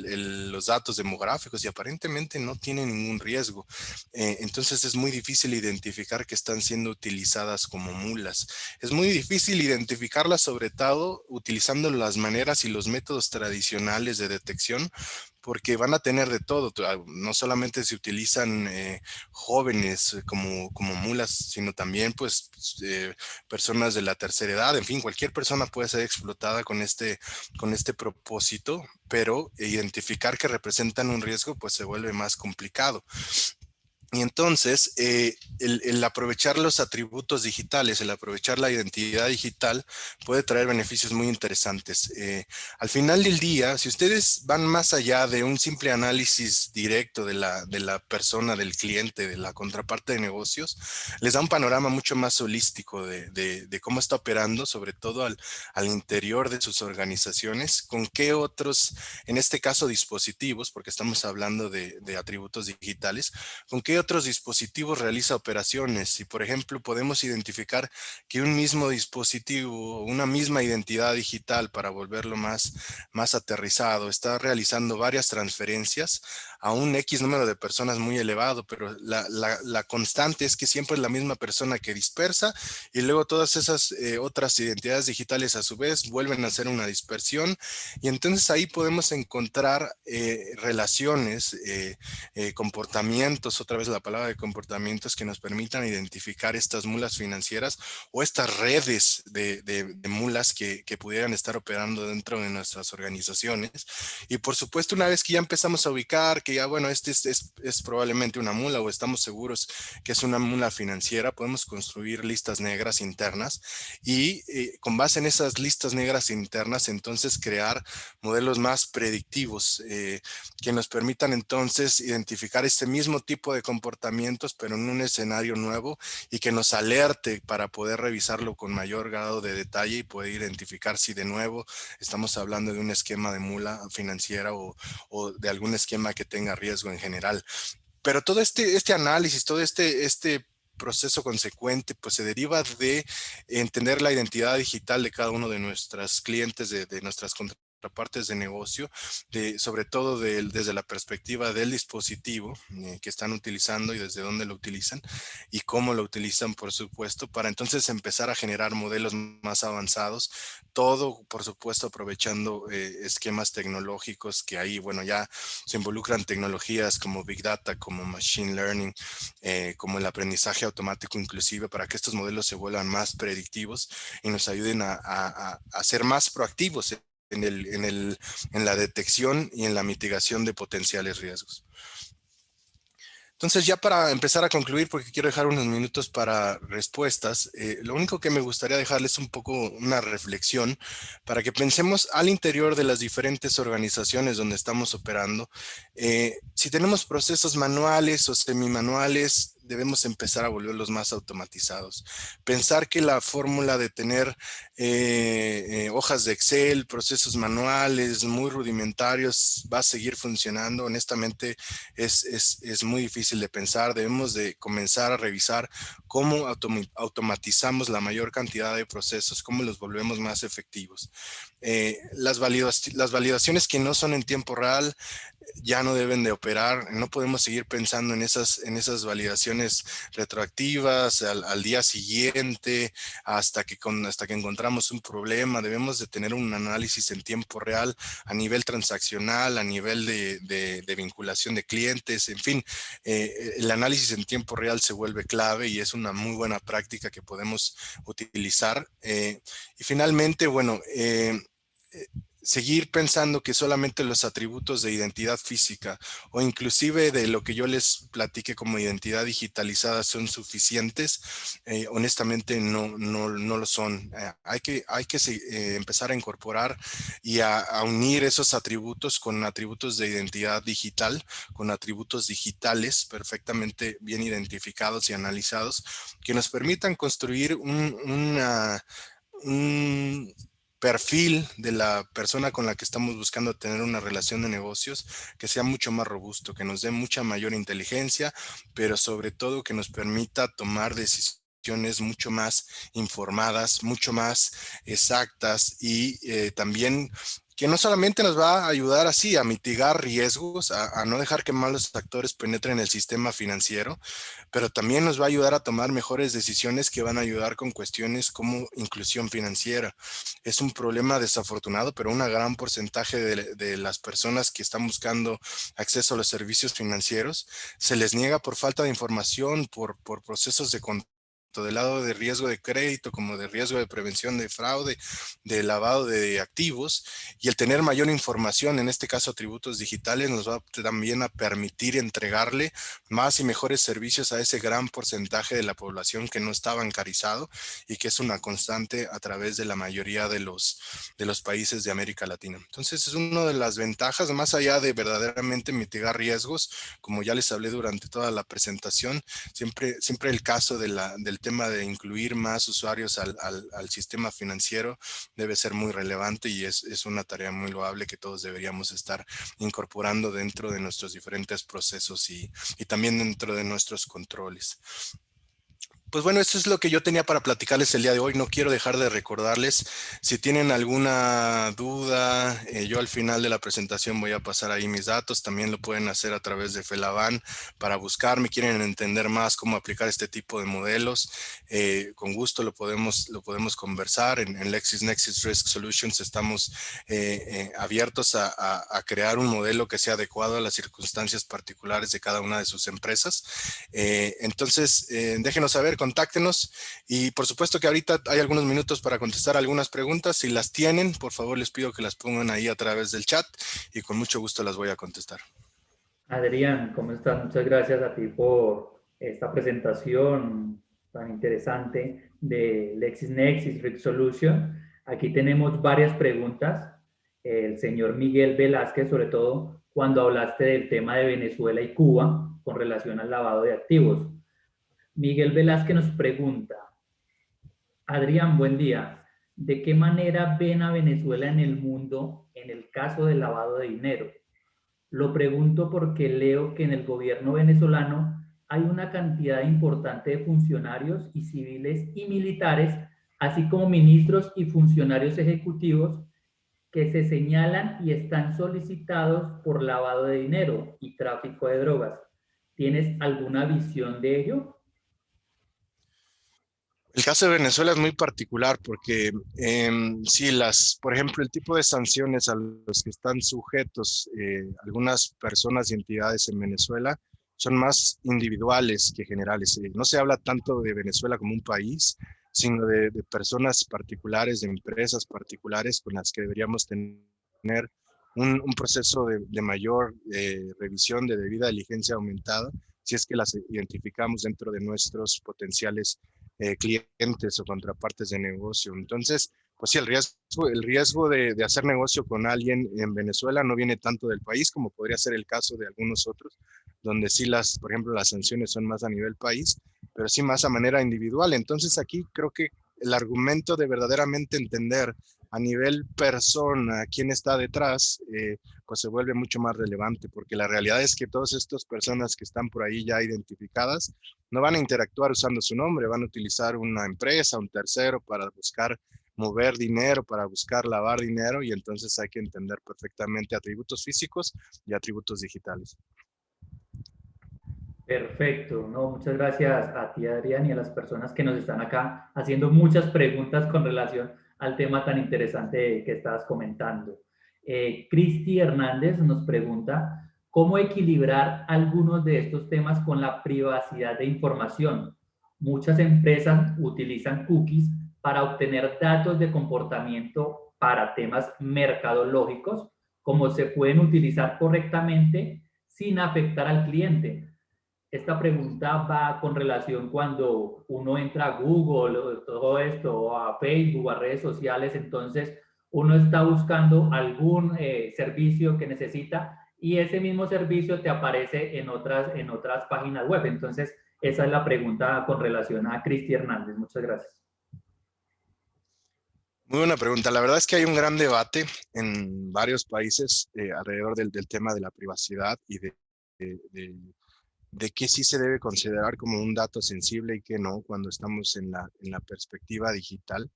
los datos demográficos y aparentemente no tienen ningún riesgo. Entonces es muy difícil identificar que están siendo utilizadas como mulas. Es muy difícil identificarlas, sobre todo utilizando las maneras y los métodos tradicionales de detección, porque van a tener de todo. No solamente se utilizan jóvenes como mulas, sino también pues personas de la tercera edad. En fin, cualquier persona puede ser explotada con este propósito, pero identificar que representan un riesgo pues se vuelve más complicado. Y entonces, el aprovechar los atributos digitales, el aprovechar la identidad digital puede traer beneficios muy interesantes. Al final del día, si ustedes van más allá de un simple análisis directo de la persona, del cliente, de la contraparte de negocios, les da un panorama mucho más holístico de cómo está operando, sobre todo al interior de sus organizaciones, con qué otros, en este caso dispositivos, porque estamos hablando de atributos digitales, con qué otros dispositivos realiza operaciones. Si, por ejemplo, podemos identificar que un mismo dispositivo, una misma identidad digital, para volverlo más aterrizado, está realizando varias transferencias a un X número de personas muy elevado, pero la constante es que siempre es la misma persona que dispersa y luego todas esas otras identidades digitales a su vez vuelven a hacer una dispersión, y entonces ahí podemos encontrar relaciones, comportamientos, otra vez la palabra de comportamientos, que nos permitan identificar estas mulas financieras o estas redes de mulas que pudieran estar operando dentro de nuestras organizaciones. Y por supuesto, una vez que ya empezamos a ubicar que ya, bueno, este es probablemente una mula o estamos seguros que es una mula financiera, podemos construir listas negras internas y con base en esas listas negras internas, entonces crear modelos más predictivos que nos permitan entonces identificar este mismo tipo de comportamientos, pero en un escenario nuevo, y que nos alerte para poder revisarlo con mayor grado de detalle y poder identificar si de nuevo estamos hablando de un esquema de mula financiera o de algún esquema que tenga riesgo en general. Pero todo este análisis, todo este proceso consecuente, pues se deriva de entender la identidad digital de cada uno de nuestros clientes, de nuestras contrapartes de negocio, sobre todo desde la perspectiva del dispositivo que están utilizando y desde dónde lo utilizan y cómo lo utilizan, por supuesto, para entonces empezar a generar modelos más avanzados, todo, por supuesto, aprovechando esquemas tecnológicos que ahí, bueno, ya se involucran tecnologías como Big Data, como Machine Learning, como el aprendizaje automático inclusive, para que estos modelos se vuelvan más predictivos y nos ayuden a ser más proactivos en la detección y en la mitigación de potenciales riesgos. Entonces, ya para empezar a concluir, porque quiero dejar unos minutos para respuestas, lo único que me gustaría dejarles un poco una reflexión para que pensemos al interior de las diferentes organizaciones donde estamos operando. Si tenemos procesos manuales o semimanuales, debemos empezar a volverlos más automatizados. Pensar que la fórmula de tener hojas de Excel, procesos manuales muy rudimentarios va a seguir funcionando, honestamente es muy difícil de pensar. Debemos de comenzar a revisar cómo automatizamos la mayor cantidad de procesos, cómo los volvemos más efectivos. Las validaciones que no son en tiempo real ya no deben de operar. No podemos seguir pensando en esas validaciones verificaciones retroactivas al día siguiente, hasta que encontramos un problema. Debemos de tener un análisis en tiempo real a nivel transaccional, a nivel de vinculación de clientes, en fin. El análisis en tiempo real se vuelve clave y es una muy buena práctica que podemos utilizar. Y finalmente, bueno, seguir pensando que solamente los atributos de identidad física o inclusive de lo que yo les platique como identidad digitalizada son suficientes, honestamente no lo son. Hay que empezar a incorporar y a unir esos atributos con atributos de identidad digital, con atributos digitales perfectamente bien identificados y analizados, que nos permitan construir un perfil de la persona con la que estamos buscando tener una relación de negocios que sea mucho más robusto, que nos dé mucha mayor inteligencia, pero sobre todo que nos permita tomar decisiones mucho más informadas, mucho más exactas y también que no solamente nos va a ayudar así a mitigar riesgos, a no dejar que malos actores penetren el sistema financiero, pero también nos va a ayudar a tomar mejores decisiones que van a ayudar con cuestiones como inclusión financiera. Es un problema desafortunado, pero un gran porcentaje de las personas que están buscando acceso a los servicios financieros se les niega por falta de información, por procesos de control del lado de riesgo de crédito como de riesgo de prevención de fraude, de lavado de activos, y el tener mayor información, en este caso atributos digitales, nos va también a permitir entregarle más y mejores servicios a ese gran porcentaje de la población que no está bancarizado y que es una constante a través de la mayoría de los países de América Latina. Entonces es una de las ventajas, más allá de verdaderamente mitigar riesgos, como ya les hablé durante toda la presentación, siempre el caso del tema de incluir más usuarios al sistema financiero debe ser muy relevante y es una tarea muy loable que todos deberíamos estar incorporando dentro de nuestros diferentes procesos y también dentro de nuestros controles. Pues bueno, esto es lo que yo tenía para platicarles el día de hoy. No quiero dejar de recordarles, si tienen alguna duda, yo al final de la presentación voy a pasar ahí mis datos. También lo pueden hacer a través de Felaban para buscarme. Quieren entender más cómo aplicar este tipo de modelos. Con gusto lo podemos conversar. En LexisNexis Risk Solutions estamos abiertos a crear un modelo que sea adecuado a las circunstancias particulares de cada una de sus empresas. Entonces, déjenos saber, contáctenos y por supuesto que ahorita hay algunos minutos para contestar algunas preguntas. Si las tienen, por favor les pido que las pongan ahí a través del chat y con mucho gusto las voy a contestar. Adrián, ¿cómo estás? Muchas gracias a ti por esta presentación tan interesante de LexisNexis Risk Solution. Aquí tenemos varias preguntas. El señor Miguel Velázquez, sobre todo cuando hablaste del tema de Venezuela y Cuba con relación al lavado de activos. Miguel Velázquez nos pregunta, Adrián, buen día. ¿De qué manera ven a Venezuela en el mundo en el caso del lavado de dinero? Lo pregunto porque leo que en el gobierno venezolano hay una cantidad importante de funcionarios y civiles y militares, así como ministros y funcionarios ejecutivos que se señalan y están solicitados por lavado de dinero y tráfico de drogas. ¿Tienes alguna visión de ello? El caso de Venezuela es muy particular porque sí, por ejemplo, el tipo de sanciones a los que están sujetos algunas personas y entidades en Venezuela son más individuales que generales. No se habla tanto de Venezuela como un país, sino de personas particulares, de empresas particulares con las que deberíamos tener un proceso de mayor revisión, de debida diligencia aumentada, si es que las identificamos dentro de nuestros potenciales clientes o contrapartes de negocio. Entonces, pues sí, el riesgo de hacer negocio con alguien en Venezuela no viene tanto del país como podría ser el caso de algunos otros, donde sí por ejemplo, las sanciones son más a nivel país, pero sí más a manera individual. Entonces aquí creo que el argumento de verdaderamente entender a nivel persona quién está detrás, pues se vuelve mucho más relevante, porque la realidad es que todas estas personas que están por ahí ya identificadas no van a interactuar usando su nombre, van a utilizar una empresa, un tercero para buscar mover dinero, para buscar lavar dinero, y entonces hay que entender perfectamente atributos físicos y atributos digitales. Perfecto, no, muchas gracias a ti, Adrián, y a las personas que nos están acá haciendo muchas preguntas con relación al tema tan interesante que estabas comentando. Cristi Hernández nos pregunta, ¿cómo equilibrar algunos de estos temas con la privacidad de información? Muchas empresas utilizan cookies para obtener datos de comportamiento para temas mercadológicos, como se pueden utilizar correctamente sin afectar al cliente. Esta pregunta va con relación cuando uno entra a Google o todo esto, o a Facebook, o a redes sociales, entonces uno está buscando algún servicio que necesita y ese mismo servicio te aparece en otras páginas web. Entonces, esa es la pregunta con relación a Cristi Hernández. Muchas gracias. Muy buena pregunta. La verdad es que hay un gran debate en varios países alrededor del tema de la privacidad y de, de qué sí se debe considerar como un dato sensible y qué no cuando estamos en la perspectiva digital.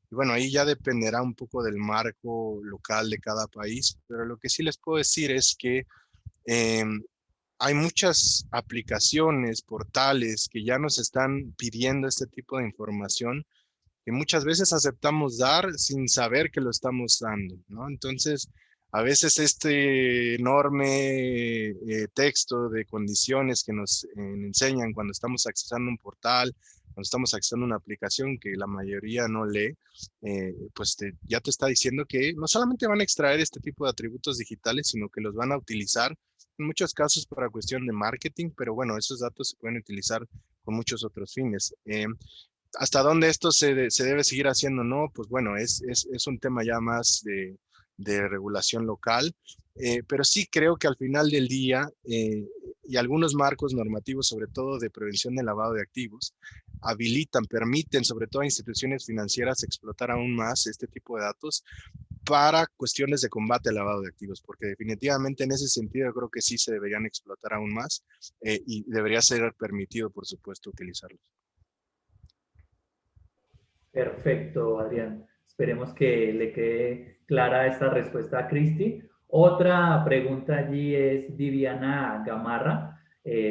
Y bueno, ahí ya dependerá un poco del marco local de cada país, pero lo que sí les puedo decir es que eh, hay muchas aplicaciones, portales que ya nos están pidiendo este tipo de información que muchas veces aceptamos dar sin saber que lo estamos dando, ¿no? Entonces, a veces este enorme texto de condiciones que nos enseñan cuando estamos accesando un portal, cuando estamos accesando una aplicación que la mayoría no lee, pues ya te está diciendo que no solamente van a extraer este tipo de atributos digitales, sino que los van a utilizar en muchos casos para cuestión de marketing, pero bueno, esos datos se pueden utilizar con muchos otros fines. ¿Hasta dónde esto se debe seguir haciendo? No, pues bueno, es un tema ya más de regulación local, pero sí creo que al final del día y algunos marcos normativos, sobre todo de prevención del lavado de activos, habilitan, permiten sobre todo a instituciones financieras explotar aún más este tipo de datos para cuestiones de combate al lavado de activos, porque definitivamente en ese sentido creo que sí se deberían explotar aún más y debería ser permitido, por supuesto, utilizarlos. Perfecto, Adrián. Esperemos que le quede clara esta respuesta a Cristi. Otra pregunta allí es Viviana Gamarra,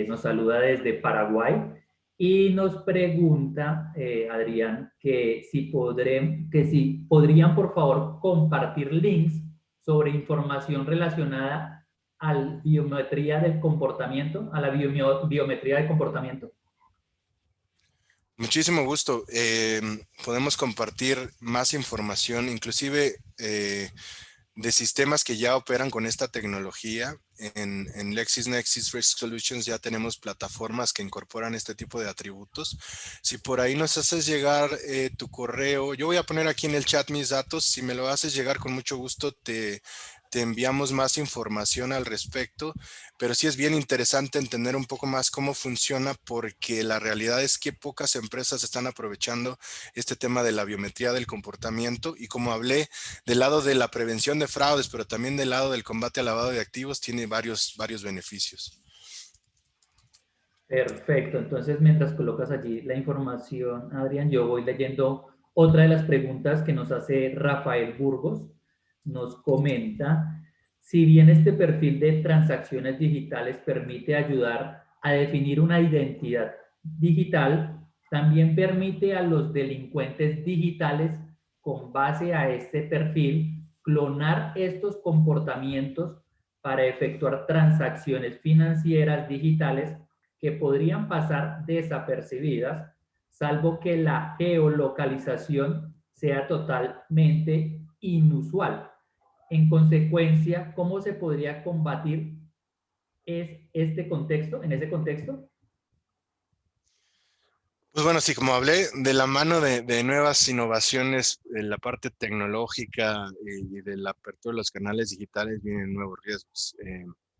nos saluda desde Paraguay y nos pregunta, Adrián, que si podrían por favor compartir links sobre información relacionada a la biometría del comportamiento, a la biometría del comportamiento. Muchísimo gusto. Podemos compartir más información, inclusive de sistemas que ya operan con esta tecnología. En LexisNexis Risk Solutions ya tenemos plataformas que incorporan este tipo de atributos. Si por ahí nos haces llegar tu correo, yo voy a poner aquí en el chat mis datos. Si me lo haces llegar, con mucho gusto te enviamos más información al respecto, pero sí es bien interesante entender un poco más cómo funciona, porque la realidad es que pocas empresas están aprovechando este tema de la biometría del comportamiento, y como hablé del lado de la prevención de fraudes, pero también del lado del combate al lavado de activos, tiene varios beneficios. Perfecto, entonces mientras colocas allí la información, Adrián, yo voy leyendo otra de las preguntas que nos hace Rafael Burgos. Nos comenta, si bien este perfil de transacciones digitales permite ayudar a definir una identidad digital, también permite a los delincuentes digitales, con base a este perfil, clonar estos comportamientos para efectuar transacciones financieras digitales que podrían pasar desapercibidas, salvo que la geolocalización sea totalmente inusual. En consecuencia, ¿cómo se podría combatir este contexto, en ese contexto? Pues bueno, sí, como hablé, de la mano de nuevas innovaciones en la parte tecnológica y de la apertura de los canales digitales, vienen nuevos riesgos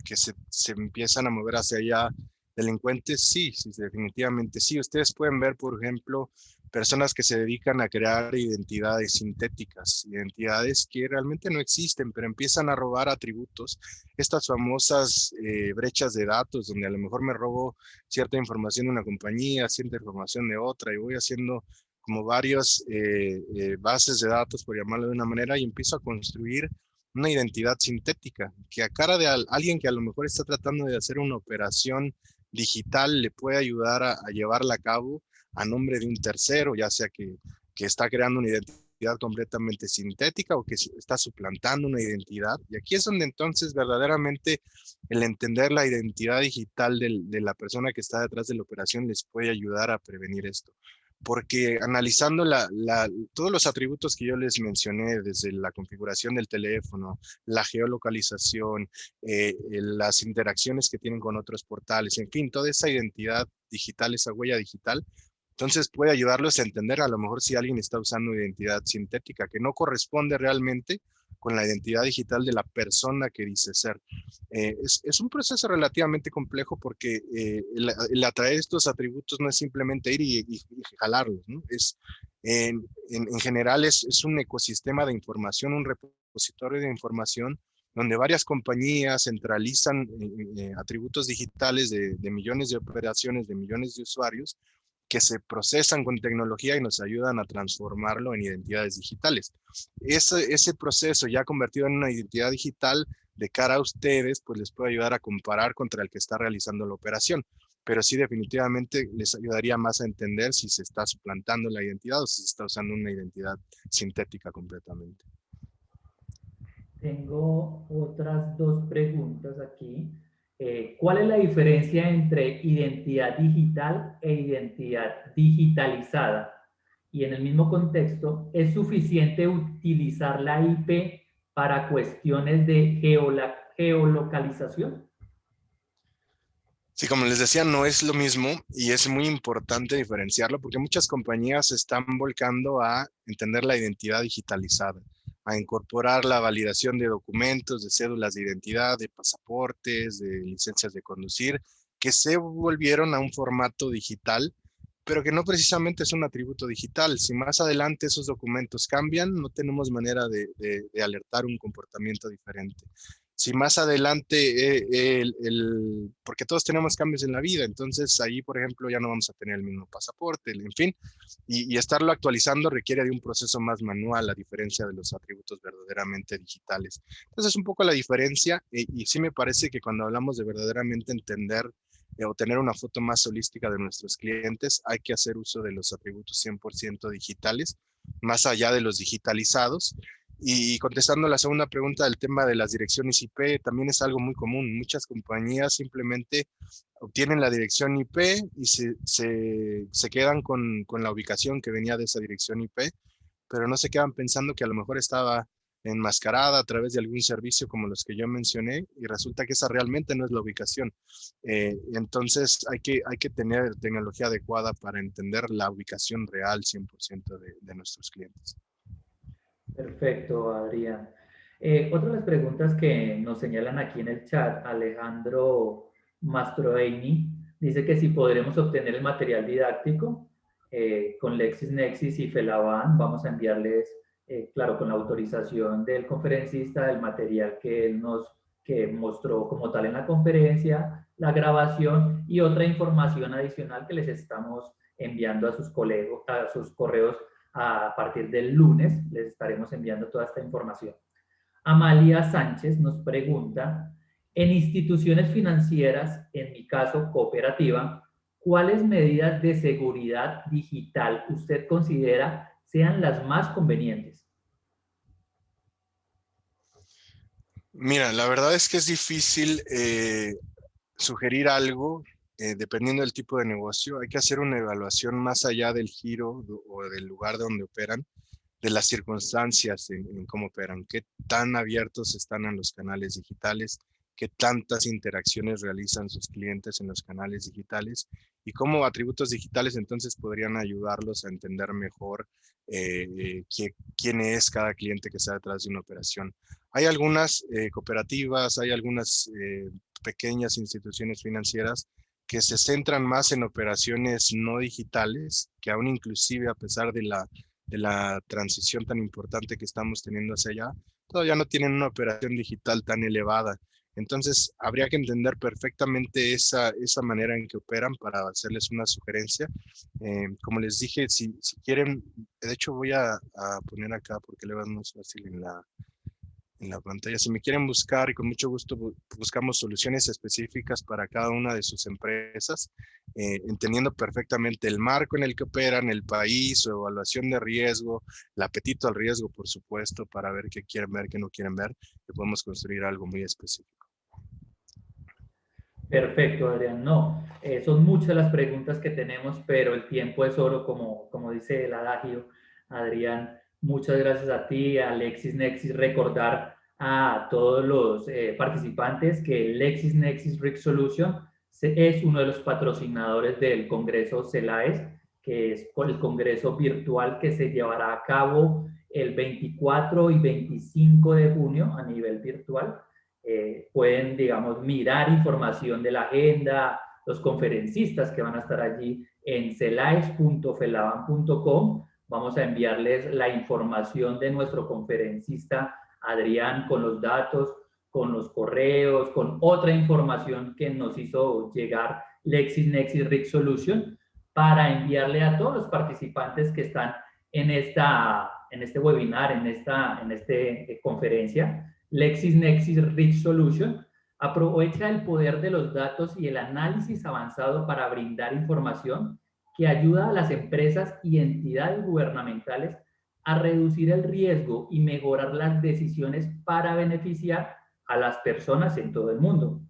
que se empiezan a mover hacia allá. Delincuentes, sí, sí, definitivamente sí. Ustedes pueden ver, por ejemplo, personas que se dedican a crear identidades sintéticas, identidades que realmente no existen, pero empiezan a robar atributos. Estas famosas brechas de datos, donde a lo mejor me robo cierta información de una compañía, cierta información de otra, y voy haciendo como varios bases de datos, por llamarlo de una manera, y empiezo a construir una identidad sintética que a cara de alguien que a lo mejor está tratando de hacer una operación digital le puede ayudar a llevarla a cabo a nombre de un tercero, ya sea que está creando una identidad completamente sintética o que está suplantando una identidad. Y aquí es donde entonces verdaderamente el entender la identidad digital de la persona que está detrás de la operación les puede ayudar a prevenir esto. Porque analizando todos los atributos que yo les mencioné, desde la configuración del teléfono, la geolocalización, las interacciones que tienen con otros portales, en fin, toda esa identidad digital, esa huella digital, entonces puede ayudarlos a entender a lo mejor si alguien está usando identidad sintética que no corresponde realmente con la identidad digital de la persona que dice ser. Es un proceso relativamente complejo porque el atraer estos atributos no es simplemente ir y jalarlos, ¿no? En general es un ecosistema de información, un repositorio de información donde varias compañías centralizan atributos digitales de millones de operaciones, de millones de usuarios, que se procesan con tecnología y nos ayudan a transformarlo en identidades digitales. Ese proceso ya convertido en una identidad digital de cara a ustedes, pues les puede ayudar a comparar contra el que está realizando la operación. Pero sí, definitivamente les ayudaría más a entender si se está suplantando la identidad o si se está usando una identidad sintética completamente. Tengo otras dos preguntas aquí. ¿Cuál es la diferencia entre identidad digital e identidad digitalizada? Y en el mismo contexto, ¿es suficiente utilizar la IP para cuestiones de geolocalización? Sí, como les decía, no es lo mismo y es muy importante diferenciarlo porque muchas compañías se están volcando a entender la identidad digitalizada, a incorporar la validación de documentos, de cédulas de identidad, de pasaportes, de licencias de conducir, que se volvieron a un formato digital, pero que no precisamente es un atributo digital. Si más adelante esos documentos cambian, no tenemos manera de alertar un comportamiento diferente. Si más adelante, porque todos tenemos cambios en la vida, entonces ahí, por ejemplo, ya no vamos a tener el mismo pasaporte, en fin, y estarlo actualizando requiere de un proceso más manual, a diferencia de los atributos verdaderamente digitales. Entonces, es un poco la diferencia, y sí me parece que cuando hablamos de verdaderamente entender o tener una foto más holística de nuestros clientes, hay que hacer uso de los atributos 100% digitales, más allá de los digitalizados. Y contestando la segunda pregunta del tema de las direcciones IP, también es algo muy común. Muchas compañías simplemente obtienen la dirección IP y se quedan con la ubicación que venía de esa dirección IP, pero no se quedan pensando que a lo mejor estaba enmascarada a través de algún servicio como los que yo mencioné y resulta que esa realmente no es la ubicación. Entonces hay que tener tecnología adecuada para entender la ubicación real 100% de nuestros clientes. Perfecto, Adrián. Otra de las preguntas que nos señalan aquí en el chat, Alejandro Mastroeini, dice que si podremos obtener el material didáctico con LexisNexis y Felaban, vamos a enviarles, claro, con la autorización del conferencista, el material que él que mostró como tal en la conferencia, la grabación y otra información adicional que les estamos enviando a sus correos a partir del lunes. Les estaremos enviando toda esta información. Amalia Sánchez nos pregunta, en instituciones financieras, en mi caso cooperativa, ¿cuáles medidas de seguridad digital usted considera sean las más convenientes? Mira, la verdad es que es difícil sugerir algo dependiendo del tipo de negocio. Hay que hacer una evaluación más allá del giro o del lugar donde operan, de las circunstancias en cómo operan, qué tan abiertos están a los canales digitales, qué tantas interacciones realizan sus clientes en los canales digitales y cómo atributos digitales entonces podrían ayudarlos a entender mejor quién es cada cliente que está detrás de una operación. Hay algunas cooperativas, hay algunas pequeñas instituciones financieras que se centran más en operaciones no digitales, que aún inclusive a pesar de la transición tan importante que estamos teniendo hacia allá, todavía no tienen una operación digital tan elevada. Entonces, habría que entender perfectamente esa manera en que operan para hacerles una sugerencia. Como les dije, si quieren, de hecho voy a poner acá porque le va más fácil en la pantalla. Si me quieren buscar, y con mucho gusto buscamos soluciones específicas para cada una de sus empresas, entendiendo perfectamente el marco en el que operan, el país, su evaluación de riesgo, el apetito al riesgo, por supuesto, para ver qué quieren ver, qué no quieren ver, que podemos construir algo muy específico. Perfecto, Adrián. No, son muchas las preguntas que tenemos, pero el tiempo es oro, como dice el adagio. Adrián, muchas gracias a ti, a LexisNexis. Recordar a todos los participantes que LexisNexis Risk Solution es uno de los patrocinadores del Congreso CELAES, que es el congreso virtual que se llevará a cabo el 24 y 25 de junio a nivel virtual. Pueden, digamos, mirar información de la agenda, los conferencistas que van a estar allí en celaes.felaban.com. Vamos a enviarles la información de nuestro conferencista Adrián con los datos, con los correos, con otra información que nos hizo llegar LexisNexis Risk Solution para enviarle a todos los participantes que están en este webinar, en esta conferencia. LexisNexis Risk Solution aprovecha el poder de los datos y el análisis avanzado para brindar información que ayuda a las empresas y entidades gubernamentales a reducir el riesgo y mejorar las decisiones para beneficiar a las personas en todo el mundo.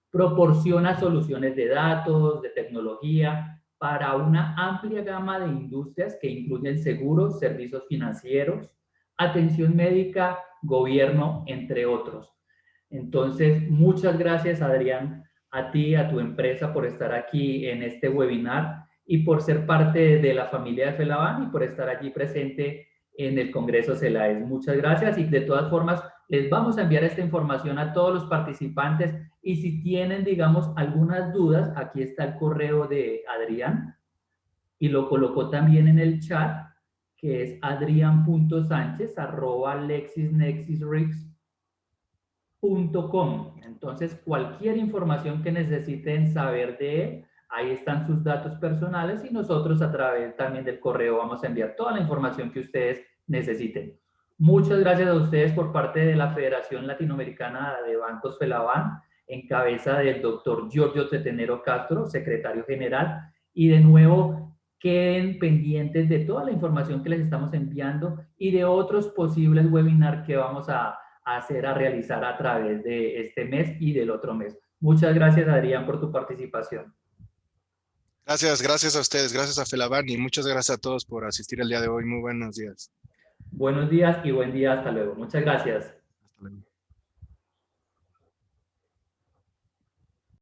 Proporciona soluciones de datos, de tecnología, para una amplia gama de industrias que incluyen seguros, servicios financieros, atención médica, gobierno, entre otros. Entonces, muchas gracias, Adrián, a ti, a tu empresa por estar aquí en este webinar y por ser parte de la familia de Felaban y por estar allí presente en el Congreso CELAES. Muchas gracias y de todas formas les vamos a enviar esta información a todos los participantes y si tienen, digamos, algunas dudas, aquí está el correo de Adrián y lo colocó también en el chat, que es adrian.sanchez@lexisnexisrisk.com. Entonces, cualquier información que necesiten saber de él, ahí están sus datos personales y nosotros a través también del correo vamos a enviar toda la información que ustedes necesiten. Muchas gracias a ustedes por parte de la Federación Latinoamericana de Bancos FELABAN, en cabeza del doctor Giorgio Tetenero Castro, secretario general, y de nuevo queden pendientes de toda la información que les estamos enviando y de otros posibles webinars que vamos a realizar a través de este mes y del otro mes. Muchas gracias, Adrián, por tu participación. Gracias a ustedes, gracias a Felaban y muchas gracias a todos por asistir el día de hoy. Muy buenos días. Buenos días y buen día. Hasta luego. Muchas gracias. Hasta luego.